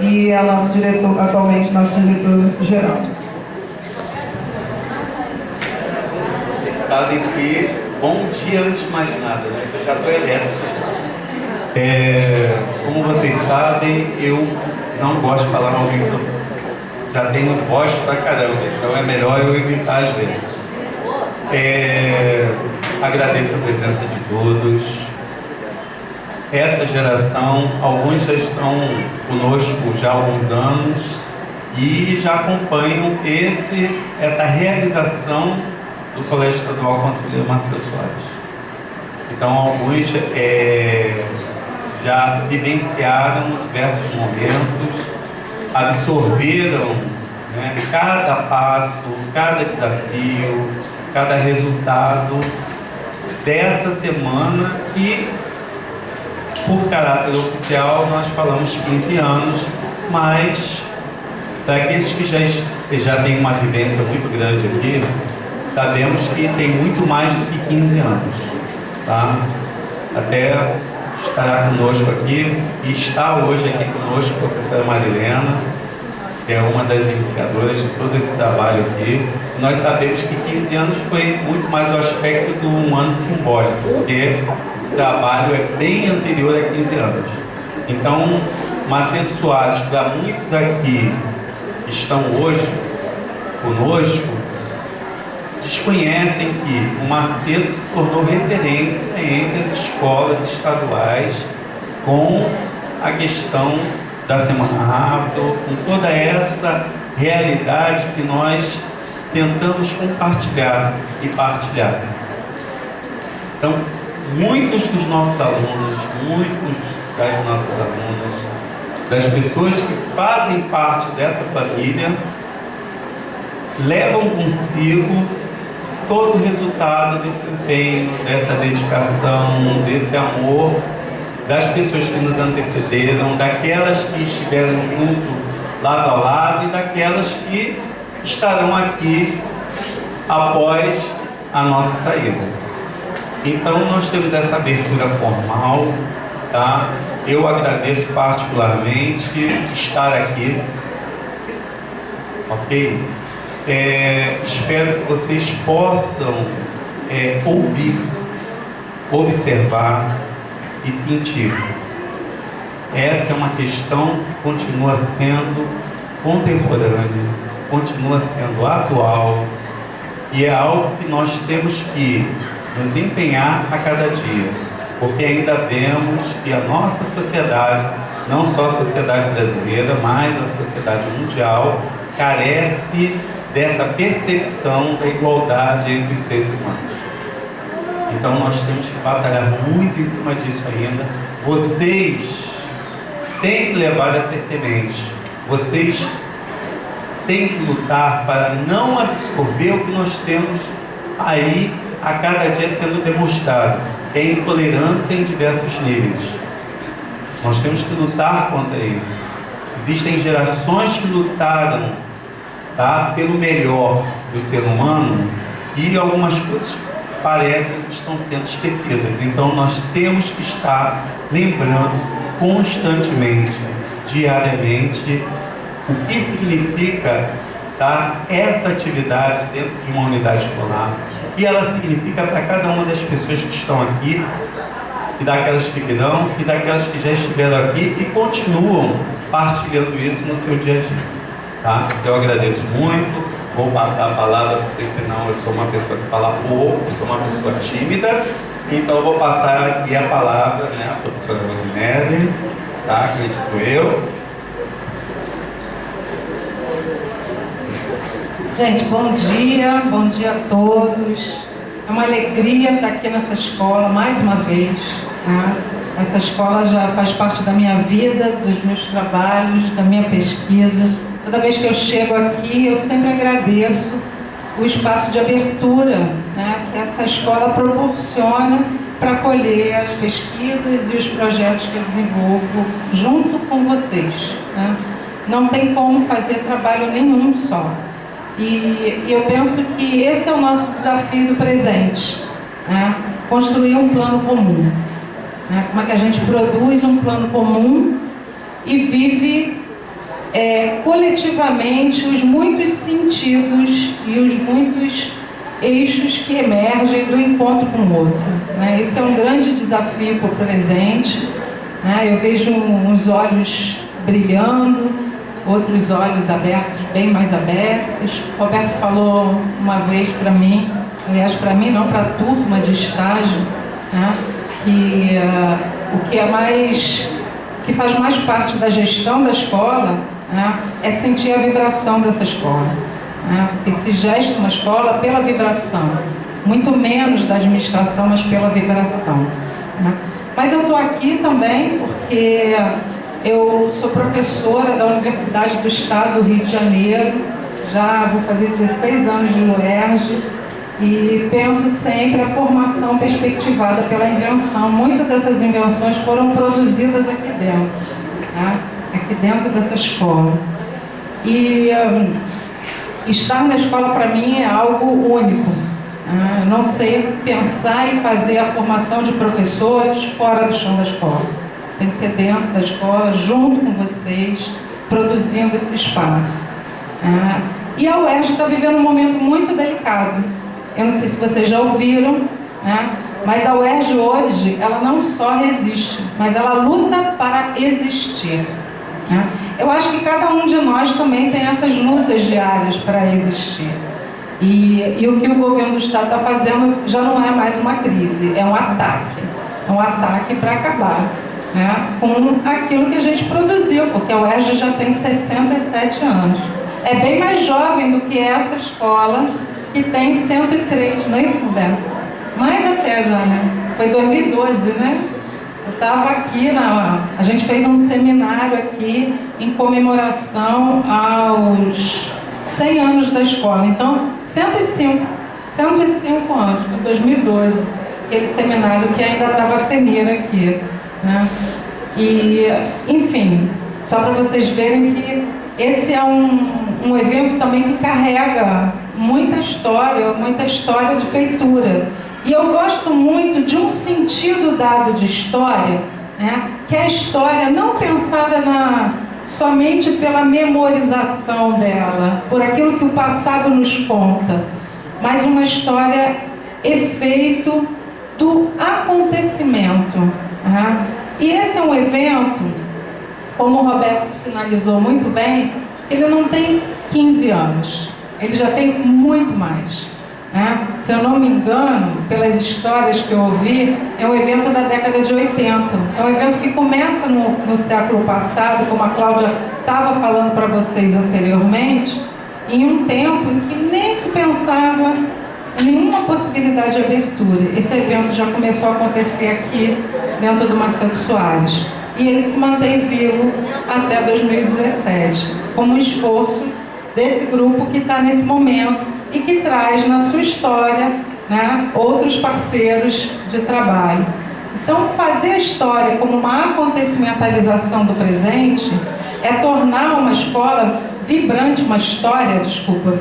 e é nosso diretor, atualmente nosso diretor-geral. Vocês sabem que, bom dia antes de mais nada, né? Eu já estou eletto. Como vocês sabem, eu não gosto de falar no microfone. Já tenho voz pra caramba, então é melhor eu evitar às vezes. Agradeço a presença de todos. Essa geração, alguns já estão conosco já há alguns anos e já acompanham essa realização do Colégio Estadual Conselheiro Maciel Soares. Então, alguns já vivenciaram diversos momentos, absorveram, né, cada passo, cada desafio, cada resultado dessa semana que, por caráter oficial, nós falamos 15 anos, mas daqueles que já têm uma vivência muito grande aqui, sabemos que tem muito mais do que 15 anos, tá? Até estará conosco aqui, e está hoje aqui conosco a professora Marilena, que é uma das iniciadoras de todo esse trabalho aqui. Nós sabemos que 15 anos foi muito mais o aspecto do um ano simbólico, porque esse trabalho é bem anterior a 15 anos. Então, Macedo Soares, para muitos aqui que estão hoje conosco, desconhecem que o Macedo se tornou referência entre as escolas estaduais com a questão da Semana Afro, com toda essa realidade que nós tentamos compartilhar e partilhar. Então, muitos dos nossos alunos, muitos das nossas alunas, das pessoas que fazem parte dessa família, levam consigo todo o resultado desse empenho, dessa dedicação, desse amor das pessoas que nos antecederam, daquelas que estiveram junto, lado a lado, e daquelas que estarão aqui após a nossa saída. Então, nós temos essa abertura formal, tá? Eu agradeço particularmente estar aqui, ok? Espero que vocês possam ouvir, observar e sentir. Essa é uma questão que continua sendo contemporânea, continua sendo atual, e é algo que nós temos que nos empenhar a cada dia, porque ainda vemos que a nossa sociedade, não só a sociedade brasileira, mas a sociedade mundial, carece dessa percepção da igualdade entre os seres humanos. Então nós temos que batalhar muito em cima disso ainda. Vocês têm que levar essas sementes. Vocês têm que lutar para não absorver o que nós temos aí a cada dia sendo demonstrado, que é intolerância em diversos níveis. Nós temos que lutar contra isso. Existem gerações que lutaram, tá, pelo melhor do ser humano, e algumas coisas parecem que estão sendo esquecidas. Então nós temos que estar lembrando constantemente, diariamente, o que significa, tá, essa atividade dentro de uma unidade escolar, o que ela significa para cada uma das pessoas que estão aqui, e daquelas que virão, e daquelas que já estiveram aqui e continuam partilhando isso no seu dia a dia. Tá? Eu agradeço muito. Vou passar a palavra, porque senão eu sou uma pessoa que fala pouco, eu sou uma pessoa tímida, então eu vou passar aqui a palavra, né, à professora Rosinelli, tá? Acredito eu. Gente, bom dia a todos. É uma alegria estar aqui nessa escola mais uma vez, né? Essa escola já faz parte da minha vida, dos meus trabalhos, da minha pesquisa. Toda vez que eu chego aqui, eu sempre agradeço o espaço de abertura, né, que essa escola proporciona para acolher as pesquisas e os projetos que eu desenvolvo junto com vocês, né? Não tem como fazer trabalho nenhum só. E eu penso que esse é o nosso desafio do presente, né? Construir um plano comum, né? Como é que a gente produz um plano comum e vive coletivamente os muitos sentidos e os muitos eixos que emergem do encontro com o outro, né? Esse é um grande desafio para o presente, né? Eu vejo uns olhos brilhando, outros olhos abertos, bem mais abertos. O Roberto falou uma vez para mim, aliás, para mim não, para a turma de estágio, né? Que o que faz mais parte da gestão da escola, né, é sentir a vibração dessa escola, né? Esse gesto na escola pela vibração, muito menos da administração, mas pela vibração, né? Mas eu estou aqui também porque eu sou professora da Universidade do Estado do Rio de Janeiro, já vou fazer 16 anos de UERJ, e penso sempre a formação perspectivada pela invenção. Muitas dessas invenções foram produzidas aqui dentro, tá? Aqui dentro dessa escola. E estar na escola para mim é algo único. Não sei pensar e fazer a formação de professores fora do chão da escola. Tem que ser dentro da escola, junto com vocês, produzindo esse espaço. E a UERJ está vivendo um momento muito delicado. Eu não sei se vocês já ouviram, né? Mas a UERJ hoje, ela não só resiste, mas ela luta para existir, né? Eu acho que cada um de nós também tem essas lutas diárias para existir. E o que o governo do Estado está fazendo já não é mais uma crise, é um ataque. É um ataque para acabar, né, com aquilo que a gente produziu, porque a UERJ já tem 67 anos. É bem mais jovem do que essa escola, que tem 103, não é isso, Roberto? Mais até já, né? Foi 2012, né? Eu estava aqui, a gente fez um seminário aqui em comemoração aos 100 anos da escola. Então, 105 anos, foi 2012, aquele seminário que ainda estava ceneira aqui, né? E, enfim, só para vocês verem que esse é um evento também que carrega muita história de feitura. E eu gosto muito de um sentido dado de história, né, que é a história não pensada somente pela memorização dela, por aquilo que o passado nos conta, mas uma história efeito do acontecimento, né? E esse é um evento, como o Roberto sinalizou muito bem, ele não tem 15 anos. Ele já tem muito mais, né? Se eu não me engano, pelas histórias que eu ouvi, é um evento da década de 80. É um evento que começa no século passado, como a Cláudia estava falando para vocês anteriormente, em um tempo em que nem se pensava em nenhuma possibilidade de abertura. Esse evento já começou a acontecer aqui, dentro do Macedo Soares. E ele se mantém vivo até 2017, como um esforço desse grupo que está nesse momento e que traz na sua história, né, outros parceiros de trabalho. Então, fazer a história como uma acontecimentalização do presente é tornar uma escola vibrante, uma história,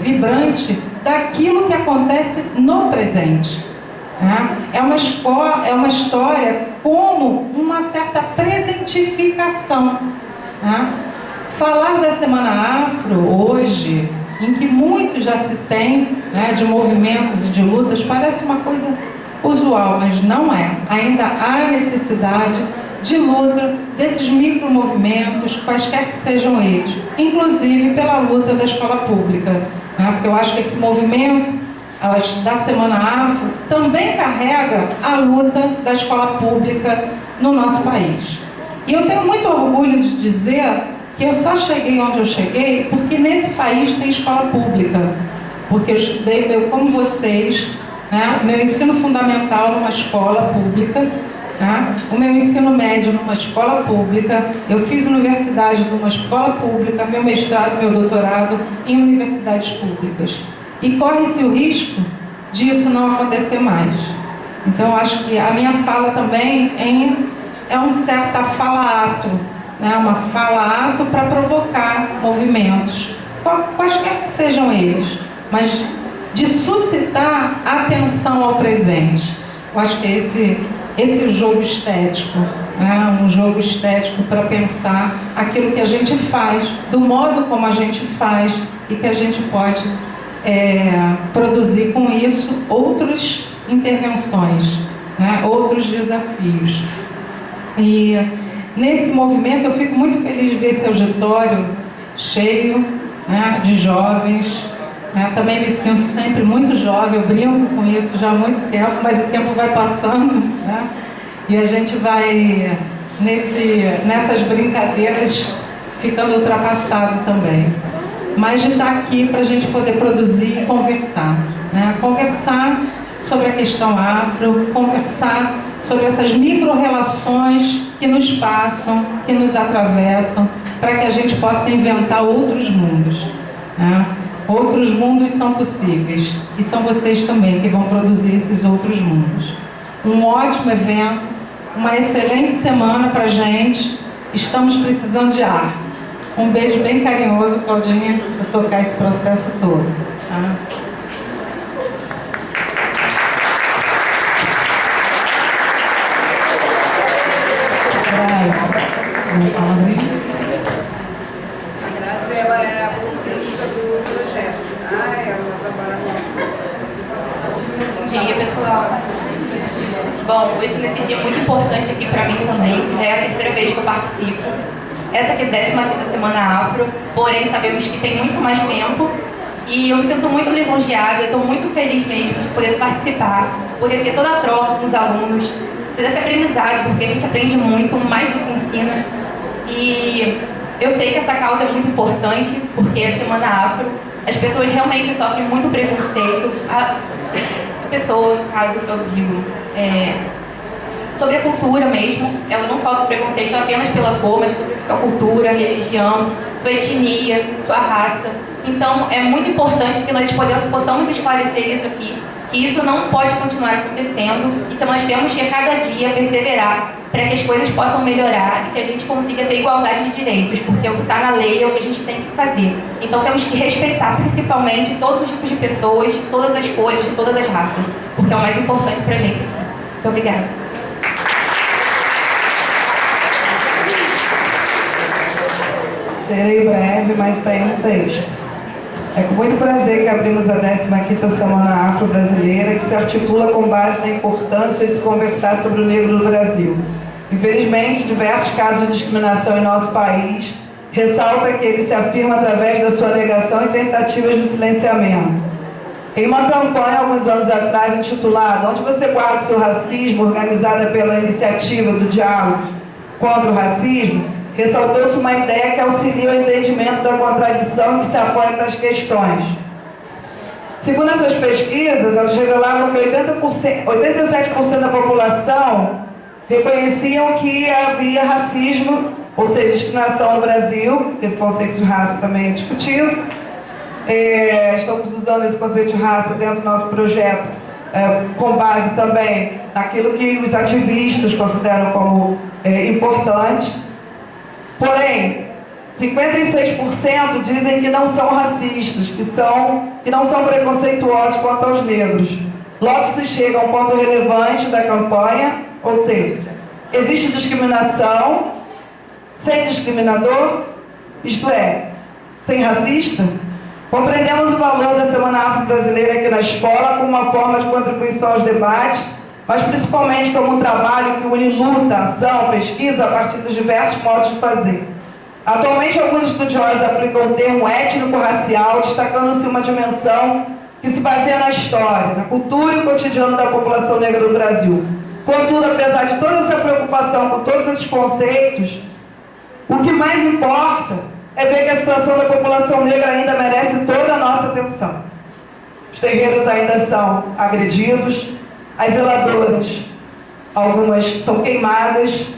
vibrante daquilo que acontece no presente. Né? É uma história como uma certa presentificação. Né? Falar da Semana Afro hoje, em que muito já se tem, né, de movimentos e de lutas, parece uma coisa usual, mas não é. Ainda há necessidade de luta desses micromovimentos, quaisquer que sejam eles, inclusive pela luta da escola pública, né? Porque eu acho que esse movimento da Semana Afro também carrega a luta da escola pública no nosso país. E eu tenho muito orgulho de dizer que eu só cheguei onde eu cheguei porque nesse país tem escola pública. Porque eu estudei, como vocês, né, meu ensino fundamental numa escola pública, né, o meu ensino médio numa escola pública, eu fiz universidade numa escola pública, meu mestrado, meu doutorado em universidades públicas. E corre-se o risco disso não acontecer mais. Então, acho que a minha fala também é um certo fala-ato, né? Uma fala-ato para provocar movimentos, quaisquer que sejam eles, mas de suscitar atenção ao presente. Eu acho que é esse jogo estético né, um jogo estético para pensar aquilo que a gente faz, do modo como a gente faz e que a gente pode produzir com isso outras intervenções, né, outros desafios. E nesse movimento eu fico muito feliz de ver esse auditório cheio, né, de jovens. Também me sinto sempre muito jovem, eu brinco com isso já há muito tempo, mas o tempo vai passando, né? E a gente vai nessas brincadeiras ficando ultrapassado também. Mas de estar aqui para a gente poder produzir e conversar, né? Conversar sobre a questão afro, conversar sobre essas micro-relações que nos passam, que nos atravessam, para que a gente possa inventar outros mundos, né? Outros mundos são possíveis e são vocês também que vão produzir esses outros mundos. Um ótimo evento, uma excelente semana para a gente. Estamos precisando de ar. Um beijo bem carinhoso, Claudinha, para tocar esse processo todo. Tá? Bom dia, pessoal. Bom, hoje nesse dia muito importante aqui para mim também, já é a terceira vez que eu participo. Essa aqui é a 15ª Semana Afro, porém sabemos que tem muito mais tempo e eu me sinto muito lisonjeada, estou muito feliz mesmo de poder participar, de poder ter toda a troca com os alunos, ter esse aprendizado, porque a gente aprende muito, mais do que ensina. E eu sei que essa causa é muito importante, porque a Semana Afro, as pessoas realmente sofrem muito preconceito. A pessoa, no caso, eu digo, sobre a cultura mesmo, ela não sofre preconceito apenas pela cor, mas sobre sua cultura, religião, sua etnia, sua raça. Então, é muito importante que nós possamos esclarecer isso aqui, que isso não pode continuar acontecendo e que nós temos que a cada dia perseverar para que as coisas possam melhorar e que a gente consiga ter igualdade de direitos, porque o que está na lei é o que a gente tem que fazer. Então temos que respeitar principalmente todos os tipos de pessoas, todas as cores, de todas as raças, porque é o mais importante para a gente aqui. Muito obrigada. Serei breve, mas tem um texto. É com muito prazer que abrimos a 15ª Semana Afro-Brasileira, que se articula com base na importância de se conversar sobre o negro no Brasil. Infelizmente, diversos casos de discriminação em nosso país ressaltam que ele se afirma através da sua negação e tentativas de silenciamento. Em uma campanha, alguns anos atrás, intitulada Onde Você Guarda o Seu Racismo?, organizada pela Iniciativa do Diálogo contra o Racismo, ressaltou-se uma ideia que auxilia o entendimento da contradição em que se apoia das questões. Segundo essas pesquisas, elas revelavam que 87% da população reconheciam que havia racismo, ou seja, discriminação no Brasil. Esse conceito de raça também é discutido. Estamos usando esse conceito de raça dentro do nosso projeto, com base também naquilo que os ativistas consideram como importante. Porém, 56% dizem que não são racistas, que não são preconceituosos quanto aos negros. Logo se chega a um ponto relevante da campanha, ou seja, existe discriminação sem discriminador, isto é, sem racista. Compreendemos o valor da Semana Afro-Brasileira aqui na escola como uma forma de contribuição aos debates, mas principalmente como um trabalho que une luta, ação, pesquisa a partir dos diversos modos de fazer. Atualmente, alguns estudiosos aplicam o termo étnico-racial, destacando-se uma dimensão que se baseia na história, na cultura e cotidiano da população negra do Brasil. Contudo, apesar de toda essa preocupação com todos esses conceitos, o que mais importa é ver que a situação da população negra ainda merece toda a nossa atenção. Os terreiros ainda são agredidos, as zeladoras, algumas são queimadas.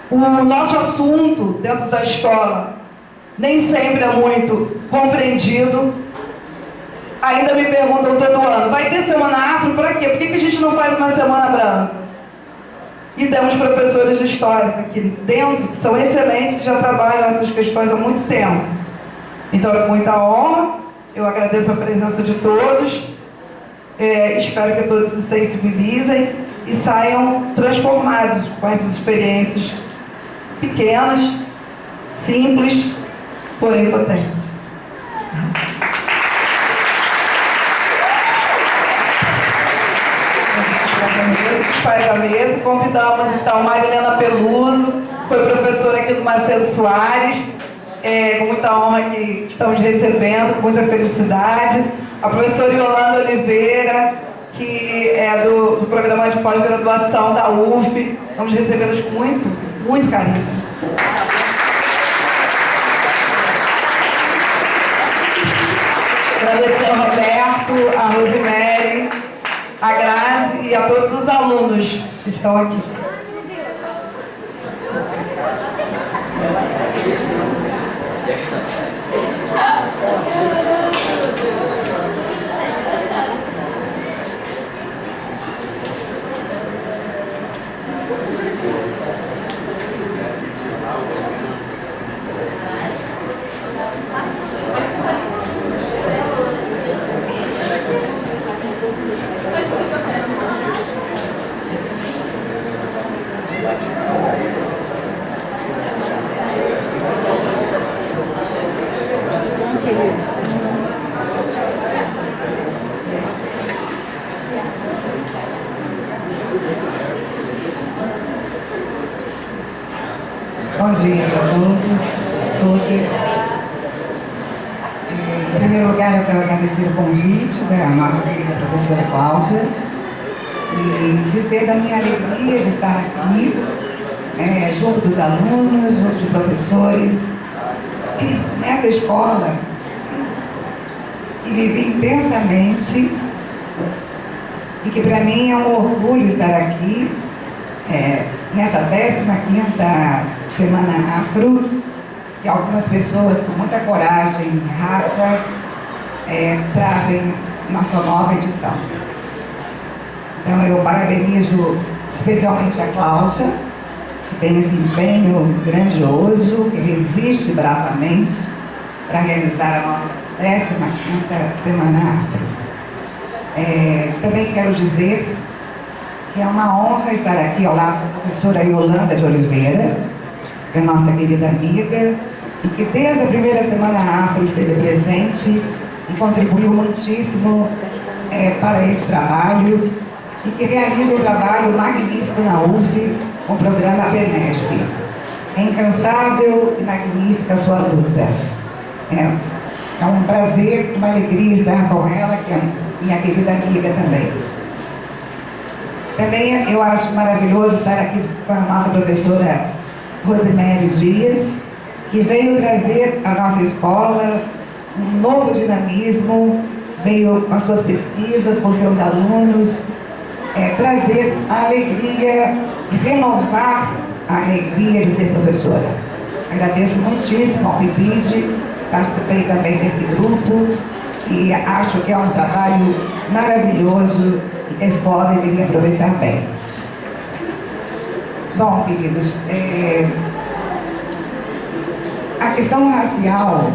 O nosso assunto dentro da escola nem sempre é muito compreendido. Ainda me perguntam todo ano, vai ter Semana Afro? Para quê? Por que a gente não faz uma Semana Branca? E temos professores de história aqui dentro, que são excelentes, que já trabalham essas questões há muito tempo. Então é com muita honra, eu agradeço a presença de todos. Espero que todos se sensibilizem e saiam transformados com essas experiências pequenas, simples, porém potentes. Os pais da mesa, convidamos então Marilena Peluso, foi professora aqui do Marcelo Soares, com muita honra que estamos recebendo, com muita felicidade. A professora Yolanda Oliveira, que é do programa de pós-graduação da UF, vamos recebê-los com muito carinho. Agradecer ao Roberto, a Rosemary, a Grazi e a todos os alunos que estão aqui. Bom dia a todos, todas. Em primeiro lugar, eu quero agradecer o convite da nossa querida professora Cláudia e dizer da minha alegria de estar aqui, junto dos alunos, junto de professores, nessa escola que vivi intensamente e que para mim é um orgulho estar aqui nessa 15ª Semana Afro, que algumas pessoas com muita coragem e raça trazem nossa nova edição. Então eu parabenizo especialmente a Cláudia, que tem esse empenho grandioso, que resiste bravamente para realizar a nossa 15ª Semana Afro. Também quero dizer que é uma honra estar aqui ao lado da professora Yolanda de Oliveira, que é nossa querida amiga, e que desde a primeira Semana Afro esteve presente e contribuiu muitíssimo para esse trabalho, e que realiza um trabalho magnífico na UF, com o programa PENESP. É incansável e magnífica a sua luta. É um prazer, uma alegria estar com ela, que é minha querida amiga também. Também eu acho maravilhoso estar aqui com a nossa professora Rosemary Dias, que veio trazer à nossa escola um novo dinamismo, veio com as suas pesquisas, com seus alunos, trazer a alegria, renovar a alegria de ser professora. Agradeço muitíssimo ao PIPID, participei também desse grupo e acho que é um trabalho maravilhoso e que a escola deveria aproveitar bem. Bom, queridos, a questão racial,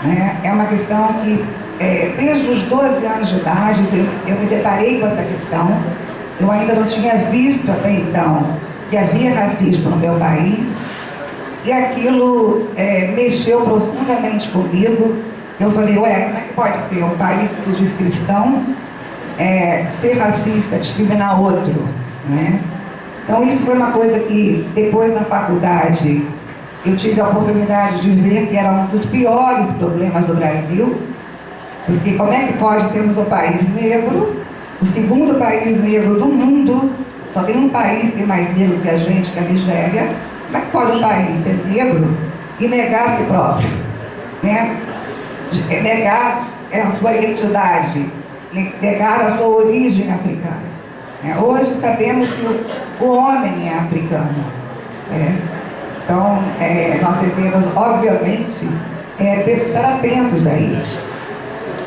né, é uma questão que, desde os 12 anos de idade, eu me deparei com essa questão. Eu ainda não tinha visto até então que havia racismo no meu país, e aquilo mexeu profundamente comigo. Eu falei, como é que pode ser um país que se diz cristão, ser racista, discriminar outro, né? Então isso foi uma coisa que depois na faculdade eu tive a oportunidade de ver que era um dos piores problemas do Brasil, porque como é que pode termos um país negro, o segundo país negro do mundo, só tem um país que é mais negro que a gente, que é a Nigéria. Como é que pode um país ser negro e negar a si próprio, né? Negar a sua identidade, negar a sua origem africana. Hoje sabemos que o homem é africano. Então, nós devemos, obviamente, ter que estar atentos a isso.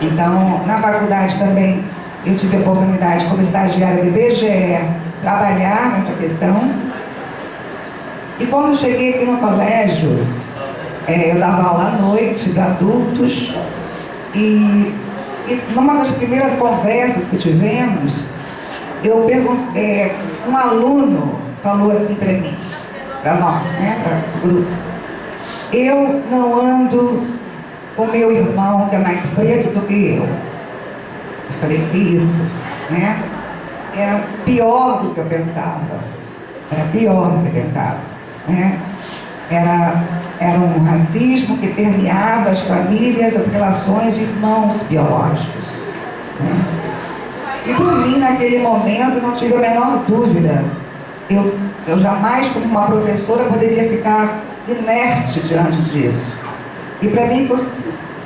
Então, na faculdade também, eu tive a oportunidade, como estagiária do IBGE, trabalhar nessa questão. E quando cheguei aqui no colégio, eu dava aula à noite para adultos, e numa das primeiras conversas que tivemos, eu um aluno falou assim para mim, para nós, né, para o grupo: eu não ando com meu irmão que é mais preto do que eu. Eu falei: que isso, né? Era pior do que eu pensava. Era pior do que eu pensava, né? Era um racismo que permeava as famílias, as relações de irmãos biológicos, né? E por mim, naquele momento, não tive a menor dúvida. Eu jamais, como uma professora, poderia ficar inerte diante disso. E para mim,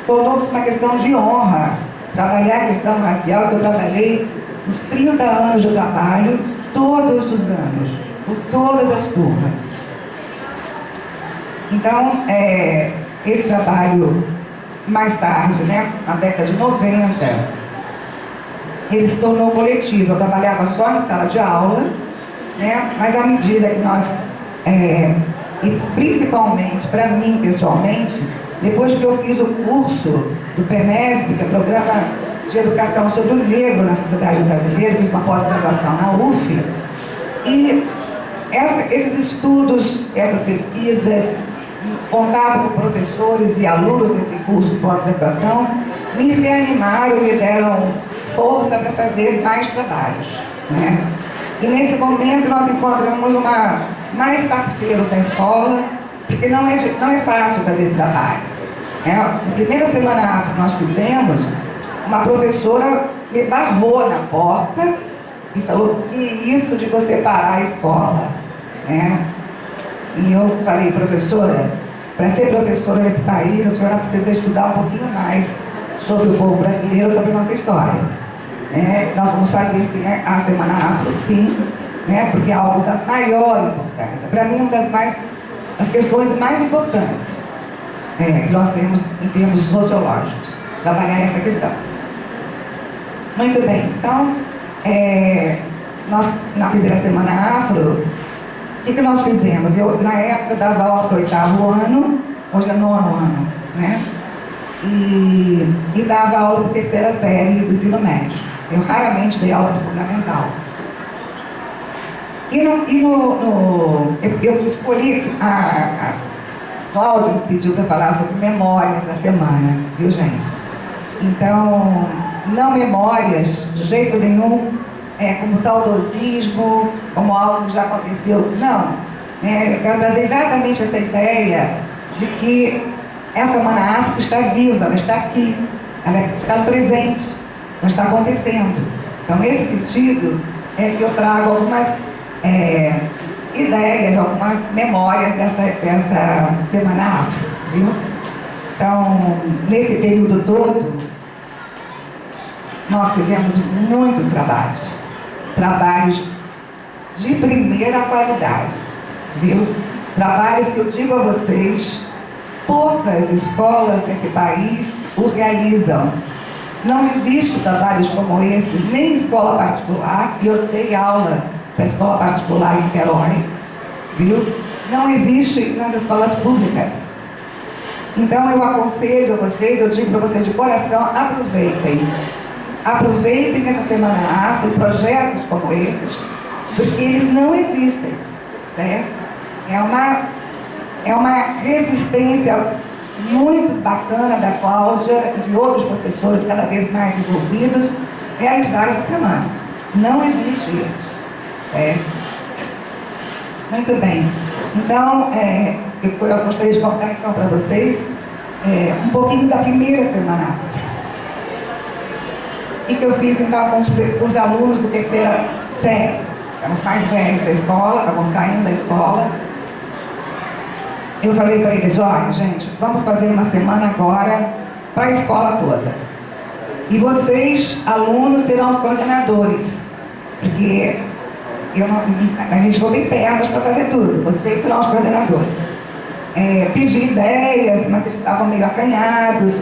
tornou-se uma questão de honra trabalhar a questão racial, que eu trabalhei os 30 anos de trabalho, todos os anos, por todas as turmas. Então, esse trabalho, mais tarde, né, na década de 90, ele se tornou coletivo. Eu trabalhava só em sala de aula, né, mas à medida que nós, e principalmente para mim pessoalmente, depois que eu fiz o curso do PENESB, que é o Programa de Educação sobre o Negro na Sociedade Brasileira, fiz uma pós-graduação na UF, e esses estudos, essas pesquisas, contato com professores e alunos desse curso de pós-graduação, me reanimaram e me deram força para fazer mais trabalhos, né? E nesse momento nós encontramos mais parceiros da escola, porque não é fácil fazer esse trabalho. Na primeira semana afro que nós fizemos, uma professora me barrou na porta e falou: que isso de você parar a escola, né? E eu falei: professora, para ser professora nesse país, a senhora precisa estudar um pouquinho mais sobre o povo brasileiro, sobre a nossa história. Nós vamos fazer sim, a Semana Afro, sim, né, porque é algo da maior importância. Para mim, uma das questões mais importantes que nós temos em termos sociológicos, trabalhar essa questão. Muito bem, então, nós, na primeira Semana Afro, o que nós fizemos? Na época, dava aula para o 8º ano, hoje é 9º ano, né? E dava aula para a 3ª série do ensino médio. Eu raramente dei aula de fundamental. Eu escolhi, a Cláudia me pediu para falar sobre memórias da semana, viu, gente? Então, não memórias de jeito nenhum, como saudosismo, como algo que já aconteceu. Não. Eu quero trazer exatamente essa ideia de que essa Semana Afro está viva, ela está aqui, ela está presente, ela está acontecendo. Então, nesse sentido, é que eu trago algumas ideias, algumas memórias dessa Semana Afro, viu? Então, nesse período todo, nós fizemos muitos trabalhos de primeira qualidade, viu? Trabalhos que eu digo a vocês, poucas escolas nesse país o realizam. Não existe trabalhos como esse, nem em escola particular, e eu dei aula para a escola particular em Niterói, viu? Não existe nas escolas públicas. Então eu aconselho a vocês, eu digo para vocês de coração, aproveitem essa Semana Afro, projetos como esses, porque eles não existem, certo? É uma resistência muito bacana da Cláudia e de outros professores cada vez mais envolvidos realizar essa semana. Não existe isso, certo? Muito bem. Então, eu gostaria de contar então para vocês um pouquinho da primeira Semana Afro. E que eu fiz então com os alunos do 3ª série, os mais velhos da escola, estavam saindo da escola. Eu falei para eles: olha, gente, vamos fazer uma semana agora para a escola toda. E vocês, alunos, serão os coordenadores, porque a gente não tem pernas para fazer tudo, vocês serão os coordenadores. Pedi ideias, mas eles estavam meio acanhados,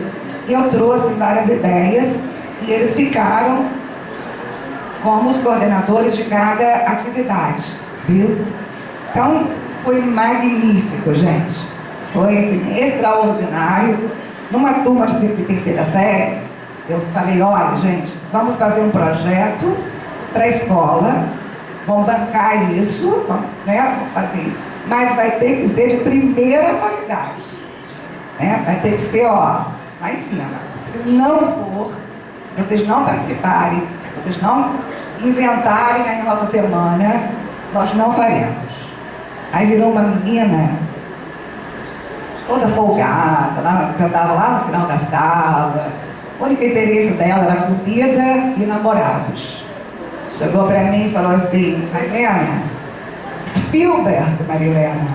e eu trouxe várias ideias, e eles ficaram como os coordenadores de cada atividade, viu? Então, foi magnífico, gente. Foi assim, extraordinário. Numa turma de 3ª série, eu falei: olha, gente, vamos fazer um projeto para a escola, vão bancar isso, né, vão fazer isso, mas vai ter que ser de primeira qualidade. Né? Vai ter que ser, ó, lá em cima. Se não for, se vocês não participarem, se vocês não inventarem aí a nossa semana, nós não faremos. Aí virou uma menina toda folgada, sentava lá no final da sala. O único interesse dela era comida e namorados. Chegou para mim e falou assim: Marilena, Spielberg, Marilena.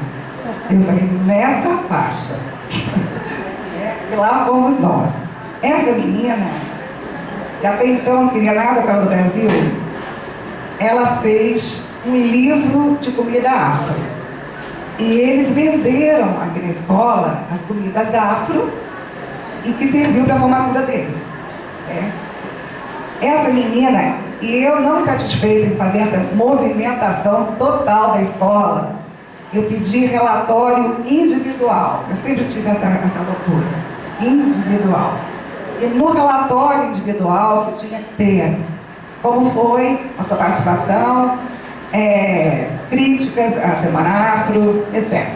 Eu falei: nessa faixa. E lá fomos nós. Essa menina, que até então não queria nada com ela do Brasil, ela fez um livro de comida afro. E eles venderam aqui na escola as comidas afro e que serviu para a formatura deles. Essa menina, e eu não satisfeita em fazer essa movimentação total da escola, eu pedi relatório individual. Eu sempre tive essa loucura. Individual. E no relatório individual que tinha que ter como foi a sua participação, críticas à Semana Afro, etc.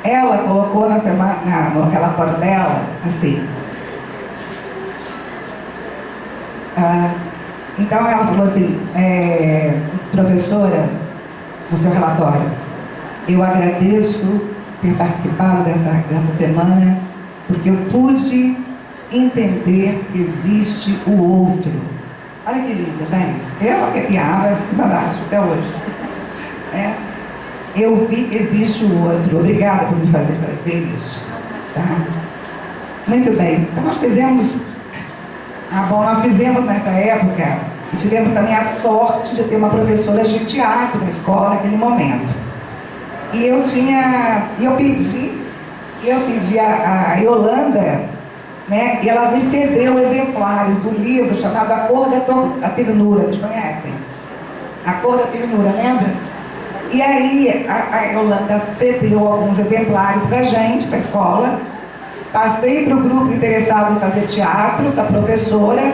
Ela colocou no relatório dela assim. Então ela falou assim: professora, no seu relatório, eu agradeço ter participado dessa semana, porque eu pude entender que existe o outro. Olha que lindo, gente. Eu arrepiava de cima a baixo até hoje. Eu vi que existe o outro. Obrigada por me fazer ver isso. Tá? Muito bem. Então nós fizemos... nós fizemos nessa época, e tivemos também a sorte de ter uma professora de teatro na escola naquele momento. E eu pedi a Yolanda, né, e ela me cedeu exemplares do livro chamado A Cor da Ternura. Vocês conhecem? A Cor da Ternura, lembra? E aí a Yolanda cedeu alguns exemplares para a gente, para a escola. Passei para o grupo interessado em fazer teatro, da professora,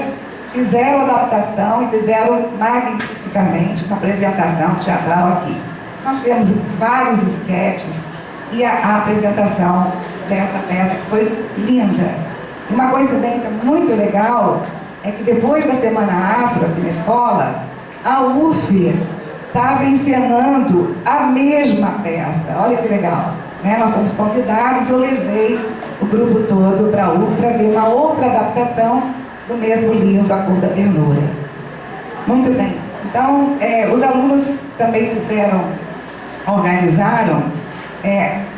fizeram a adaptação e fizeram magnificamente uma apresentação teatral aqui. Nós tivemos vários sketches e a apresentação dessa peça foi linda. E uma coincidência muito legal é que depois da Semana Afro aqui na escola, a UF estava encenando a mesma peça. Olha que legal. Né? Nós fomos convidados e eu levei o grupo todo para a UF para ver uma outra adaptação do mesmo livro, A Cor da Ternura. Muito bem. Então, os alunos também organizaram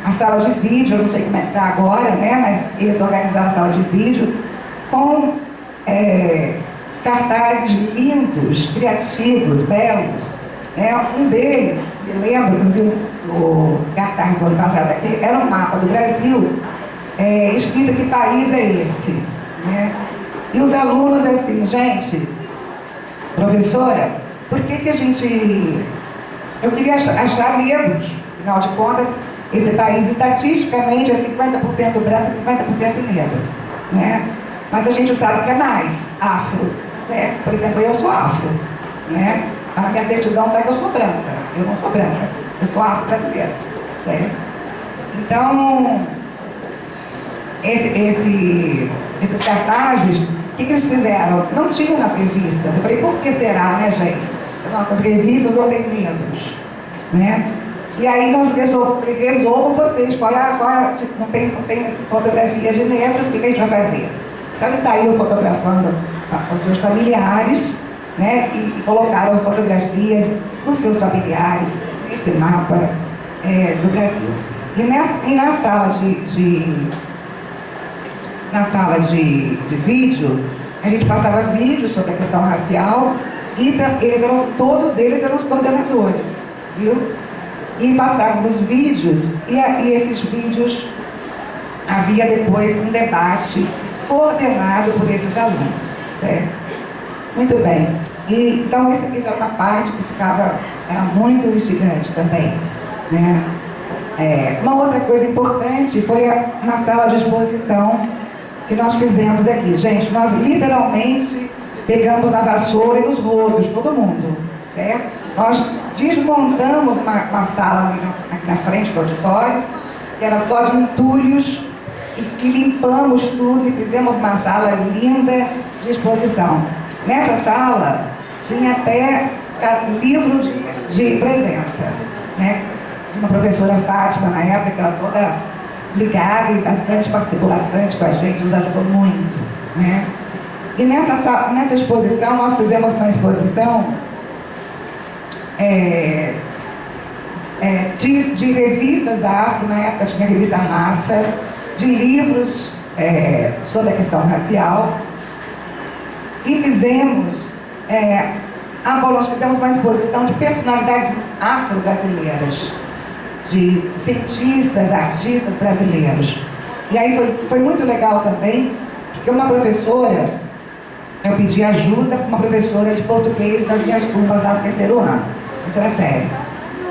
a sala de vídeo. Eu não sei como é que está agora, né? Mas eles organizaram a sala de vídeo com cartazes lindos, criativos, belos. Um deles, me lembro que eu vi o cartaz do ano passado aqui, era um mapa do Brasil, escrito que país é esse. Né? E os alunos assim: gente, professora, por que a gente... Eu queria achar negros, afinal de contas, esse país estatisticamente é 50% branco e 50% negro. Né? Mas a gente sabe que é mais afro. Certo? Por exemplo, eu sou afro. Né? Mas na minha certidão está que eu sou branca. Eu não sou branca, eu sou afro-brasileira. Certo? Então, esses cartazes, o que eles fizeram? Não tinha nas revistas. Eu falei: por que será, né, gente? Nossas revistas ou tem negros. Né? E aí nós resolvemos vocês, não tem fotografias de negros, o que a gente vai fazer? Então eles saíram fotografando os seus familiares, né, e colocaram fotografias dos seus familiares nesse mapa do Brasil. E na sala de vídeo, a gente passava vídeos sobre a questão racial e todos eles eram os coordenadores, viu? E passávamos vídeos, e esses vídeos havia depois um debate coordenado por esses alunos, certo? Muito bem. E, então, isso era uma parte que era muito instigante também, né? Uma outra coisa importante foi na sala de exposição que nós fizemos aqui. Gente, nós literalmente pegamos na vassoura e nos rodos, todo mundo, certo? Nós desmontamos uma sala aqui na frente do auditório, que era só de entulhos, e limpamos tudo e fizemos uma sala linda de exposição. Nessa sala tinha até livro de presença, né? Uma professora Fátima, na época, que era toda ligada e participou bastante com a gente, nos ajudou muito, né? E nessa exposição, nós fizemos uma exposição de revistas afro, na época tinha a revista Raça, de livros sobre a questão racial, e nós fizemos uma exposição de personalidades afro-brasileiras, de cientistas, artistas brasileiros. E aí foi muito legal também, porque uma professora, eu pedi ajuda com uma professora de português das minhas turmas lá no terceiro ano, terceira série.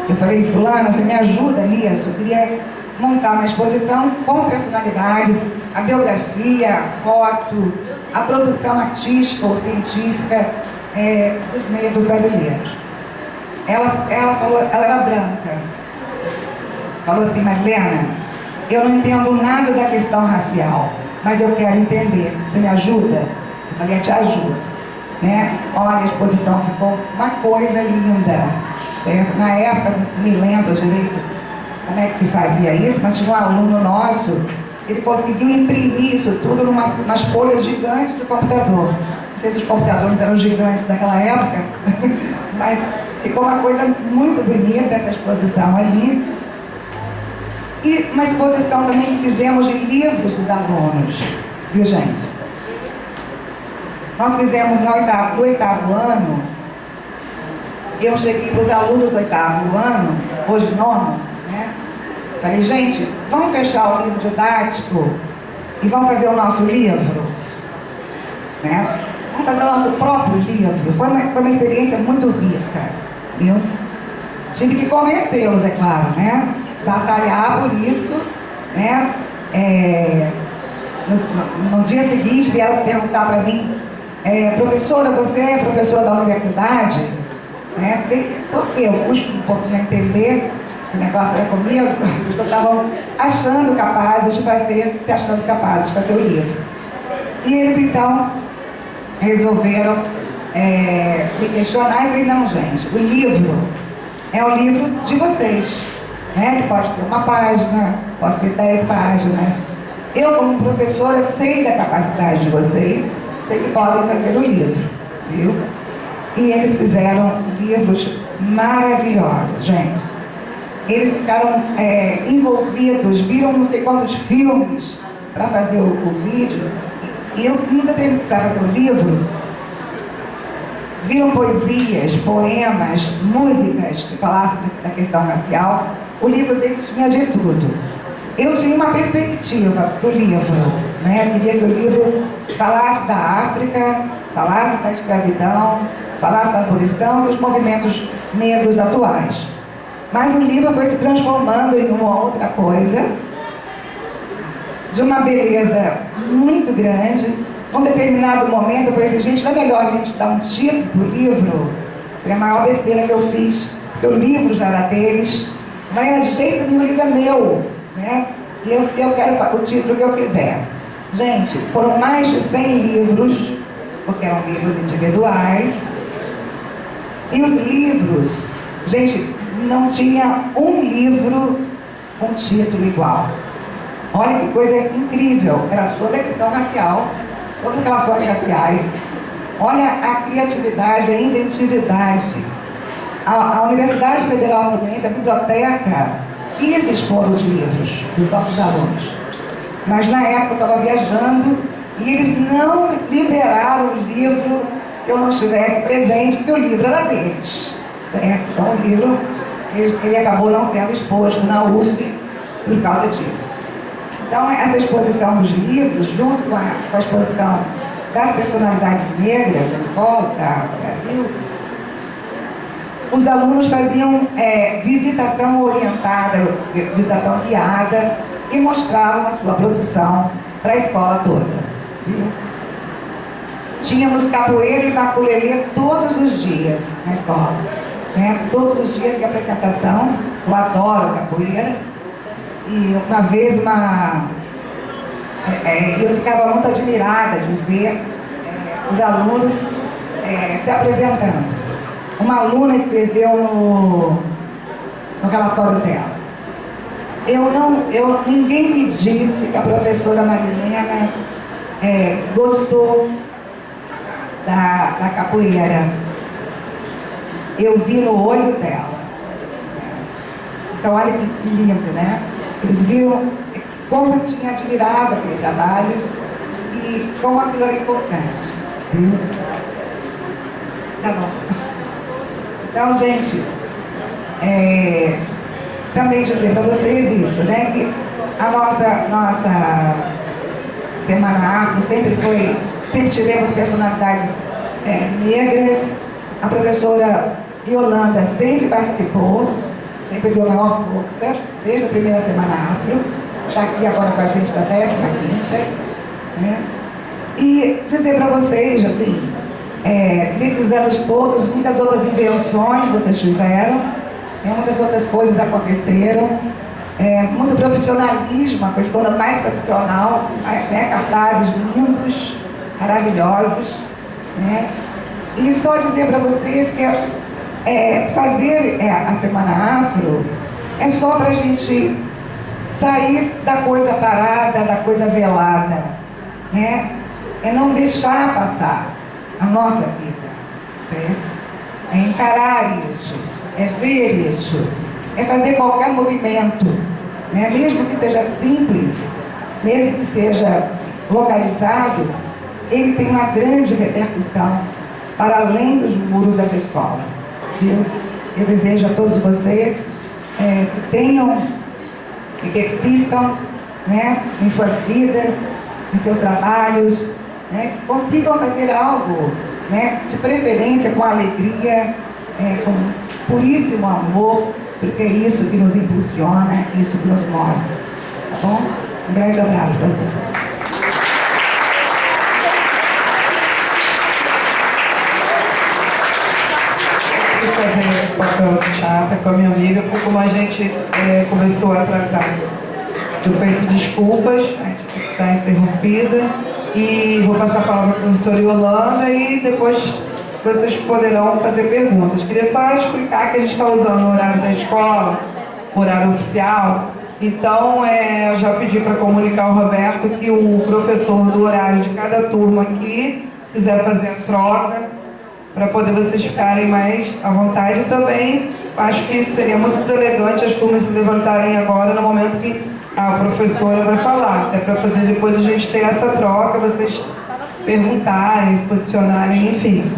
Eu falei, fulana, você me ajuda nisso? Eu queria montar uma exposição com personalidades, a biografia, a foto, a produção artística ou científica dos negros brasileiros. Ela falou, ela era branca, falou assim, Marilena, eu não entendo nada da questão racial, mas eu quero entender, você me ajuda? Eu falei, eu te ajudo, né? Olha, a exposição ficou uma coisa linda, certo? Na época, não me lembro direito como é que se fazia isso, mas tinha um aluno nosso, ele conseguiu imprimir isso tudo umas folhas gigantes de computador. Não sei se os computadores eram gigantes naquela época, mas ficou uma coisa muito bonita essa exposição ali. E uma exposição também que fizemos de livros dos alunos, viu, gente? Nós fizemos no oitavo ano, eu cheguei para os alunos do oitavo ano, hoje nono, né? Falei, gente, vamos fechar o livro didático e vamos fazer o nosso livro, né? Vamos fazer o nosso próprio livro. Foi uma experiência muito rica, viu? Tive que convencê-los, é claro, né? Batalhar por isso, né? No dia seguinte vieram perguntar para mim, professora, você é professora da universidade? Né? Falei, por quê? Eu custo um pouquinho a entender, o negócio era comigo, eles estavam se achando capazes de fazer o livro. E eles então resolveram me questionar e eu falei, não, gente, o livro é o livro de vocês. Né? Ele pode ter uma página, pode ter 10 páginas. Eu, como professora, sei da capacidade de vocês, sei que podem fazer o livro, viu? E eles fizeram livros maravilhosos, gente. Eles ficaram envolvidos, viram não sei quantos filmes para fazer o vídeo. E eu nunca teve para fazer o livro. Viram poesias, poemas, músicas que falassem da questão racial. O livro deles tinha de tudo. Eu tinha uma perspectiva para o livro, né? Eu queria que o livro falasse da África, falasse da escravidão, falasse da abolição e dos movimentos negros atuais. Mas o livro foi se transformando em uma outra coisa, de uma beleza muito grande. Num determinado momento eu falei assim, gente, não é melhor a gente dar um título para o livro? Foi a maior besteira que eu fiz, porque o livro já era deles. Não era de jeito nenhum, o livro é meu, né? E eu quero o título que eu quiser. Gente, foram mais de 100 livros, porque eram livros individuais. E os livros, gente, não tinha um livro com título igual. Olha que coisa incrível, era sobre a questão racial, sobre relações raciais. Olha a criatividade, a inventividade. A Universidade Federal Fluminense, a biblioteca, quis expor os livros dos nossos alunos. Mas na época eu estava viajando e eles não liberaram o livro se eu não estivesse presente, porque o livro era deles. Certo? Então o livro, ele acabou não sendo exposto na UF por causa disso. Então essa exposição dos livros, junto com a exposição das personalidades negras da escola, do Brasil, os alunos faziam visitação orientada, visitação guiada e mostravam a sua produção para a escola toda. Viu? Tínhamos capoeira e maculelê todos os dias na escola. né? Todos os dias de apresentação, eu adoro capoeira. E uma vez eu ficava muito admirada de ver os alunos se apresentando. Uma aluna escreveu no relatório dela: ninguém me disse que a professora Marilena gostou da capoeira. Eu vi no olho dela. Então, olha que lindo, né? Eles viram como eu tinha admirado aquele trabalho e como aquilo era importante. Viu? Tá bom. Então, gente, também dizer para vocês isso, né? Que a nossa Semana Afro sempre tivemos personalidades negras. A professora Yolanda sempre participou, sempre deu maior força, desde a primeira Semana Afro, está aqui agora com a gente da 15ª, né? E dizer para vocês, assim, nesses anos todos, muitas outras invenções vocês tiveram, muitas outras coisas aconteceram, muito profissionalismo, a questão mais profissional, né? Cartazes lindos, maravilhosos, né? E só dizer para vocês que fazer a Semana Afro é só para a gente sair da coisa parada, da coisa velada, né? É não deixar passar a nossa vida, certo? É encarar isso, é ver isso, é fazer qualquer movimento, né? Mesmo que seja simples, mesmo que seja localizado, ele tem uma grande repercussão para além dos muros dessa escola. Viu? Eu desejo a todos vocês que tenham, que persistam, né, em suas vidas, em seus trabalhos, né, que consigam fazer algo, né, de preferência com alegria, com puríssimo amor, porque é isso que nos impulsiona, isso que nos move. Tá bom? Um grande abraço para todos. Fazer papel de chapa com a minha amiga, porque como a gente começou atrasado, eu peço desculpas, a gente está interrompida, e vou passar a palavra para a professora Yolanda e depois vocês poderão fazer perguntas. Queria só explicar que a gente está usando o horário da escola, horário oficial, então eu já pedi para comunicar ao Roberto que o professor do horário de cada turma aqui quiser fazer a troca, para poder vocês ficarem mais à vontade. Também acho que seria muito deselegante as turmas se levantarem agora no momento que a professora vai falar, até para poder depois a gente ter essa troca, vocês perguntarem, se posicionarem, enfim.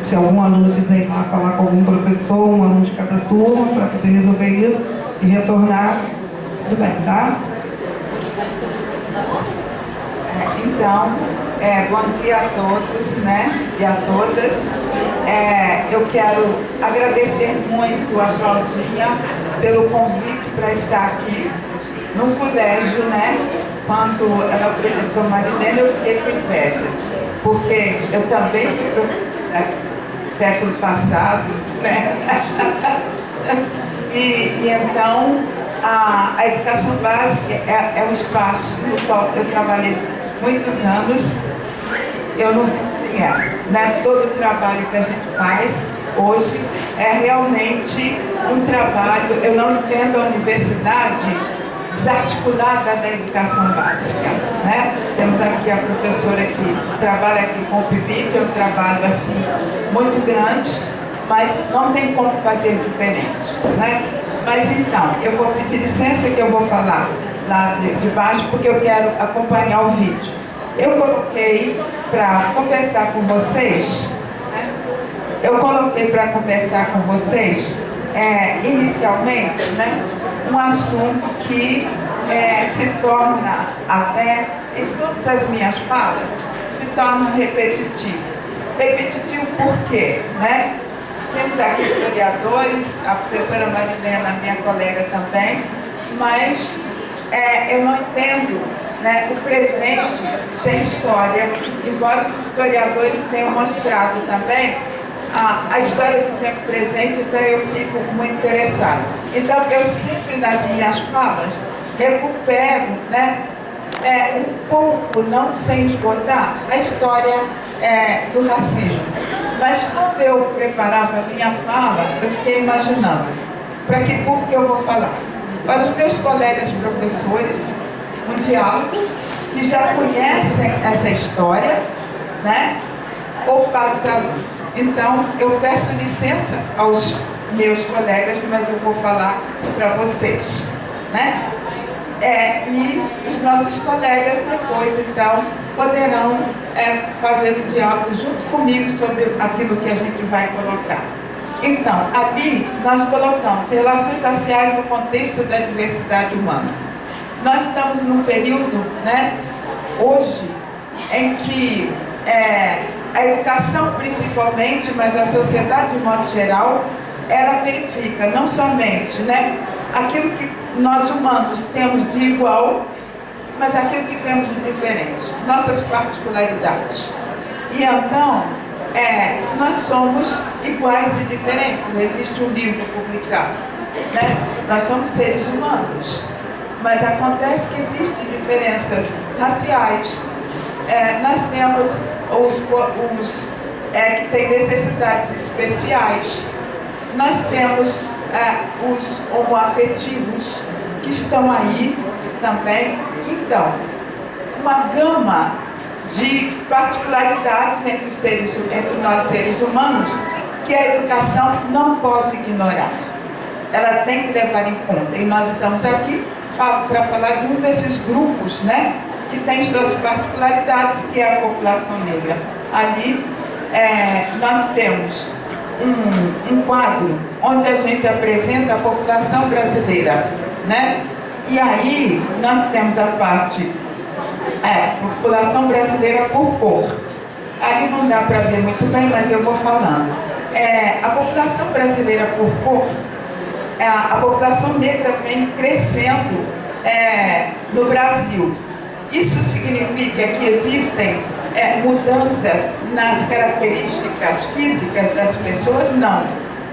Se algum aluno quiser ir lá falar com algum professor, um aluno de cada turma, para poder resolver isso e retornar, tudo bem, tá? Então, bom dia a todos, né, e a todas. Eu quero agradecer muito a Claudinha pelo convite para estar aqui no colégio, né? Quando ela apresentou Marilena, eu fiquei com inveja, porque eu também fui professora século passado, né? e então, a educação básica é um espaço no qual eu trabalhei muitos anos. Eu não vou ensinar, né? Todo o trabalho que a gente faz hoje é realmente um trabalho. Eu não entendo a universidade desarticulada da educação básica, né? Temos aqui a professora que trabalha aqui com o PIBID, é um trabalho assim muito grande, mas não tem como fazer diferente, né? Mas então, eu vou pedir licença que eu vou falar lá de baixo, porque eu quero acompanhar o vídeo. Eu coloquei para conversar com vocês, né? Inicialmente, né, um assunto que se torna, até em todas as minhas falas, se torna repetitivo. Repetitivo por quê, né? Temos aqui historiadores, a professora Marilena, minha colega também, mas eu não entendo né, o presente sem história, embora os historiadores tenham mostrado também a história do tempo presente, então eu fico muito interessada. Então eu sempre nas minhas falas recupero, né, um pouco, não sem esgotar, a história do racismo. Mas quando eu preparava a minha fala, eu fiquei imaginando, para que público eu vou falar? Para os meus colegas professores, um diálogo que já conhecem essa história, né? Ou para os alunos. Então, eu peço licença aos meus colegas, mas eu vou falar para vocês, né? E os nossos colegas depois, então, poderão fazer o diálogo junto comigo sobre aquilo que a gente vai colocar. Então, ali nós colocamos relações raciais no contexto da diversidade humana. Nós estamos num período, né, hoje, em que a educação principalmente, mas a sociedade de modo geral, ela verifica não somente, né, aquilo que nós humanos temos de igual, mas aquilo que temos de diferente, nossas particularidades. E então, nós somos iguais e diferentes. Existe um livro publicado, né? Nós somos seres humanos, mas acontece que existem diferenças raciais. Nós temos os que têm necessidades especiais. Nós temos os homoafetivos que estão aí também. Então, uma gama de particularidades entre nós seres humanos que a educação não pode ignorar. Ela tem que levar em conta. E nós estamos aqui para falar de um desses grupos, né, que tem suas particularidades, que é a população negra. Ali nós temos um quadro onde a gente apresenta a população brasileira, né? E aí nós temos a parte população brasileira por cor. Ali não dá para ver muito bem, mas eu vou falando. A população brasileira por cor, a população negra vem crescendo no Brasil. Isso significa que existem mudanças nas características físicas das pessoas? Não.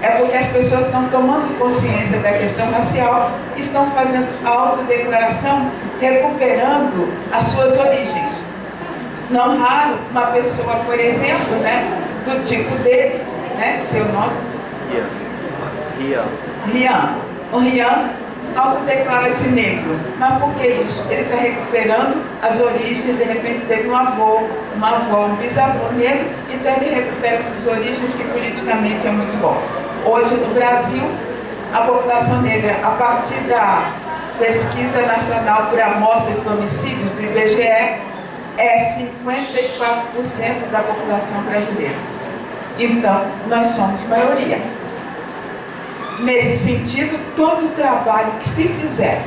É porque as pessoas estão tomando consciência da questão racial, estão fazendo a autodeclaração, recuperando as suas origens. Não raro, uma pessoa, por exemplo, né, do tipo dele, né, seu nome? Rian. O Rian autodeclara-se negro. Mas por que isso? Ele está recuperando as origens, de repente teve um avô, uma avó, um bisavô negro, então ele recupera essas origens que politicamente é muito bom. Hoje no Brasil, a população negra, a partir da pesquisa nacional por amostra de homicídios do IBGE, é 54% da população brasileira. Então, nós somos maioria. Nesse sentido, todo o trabalho que se fizer,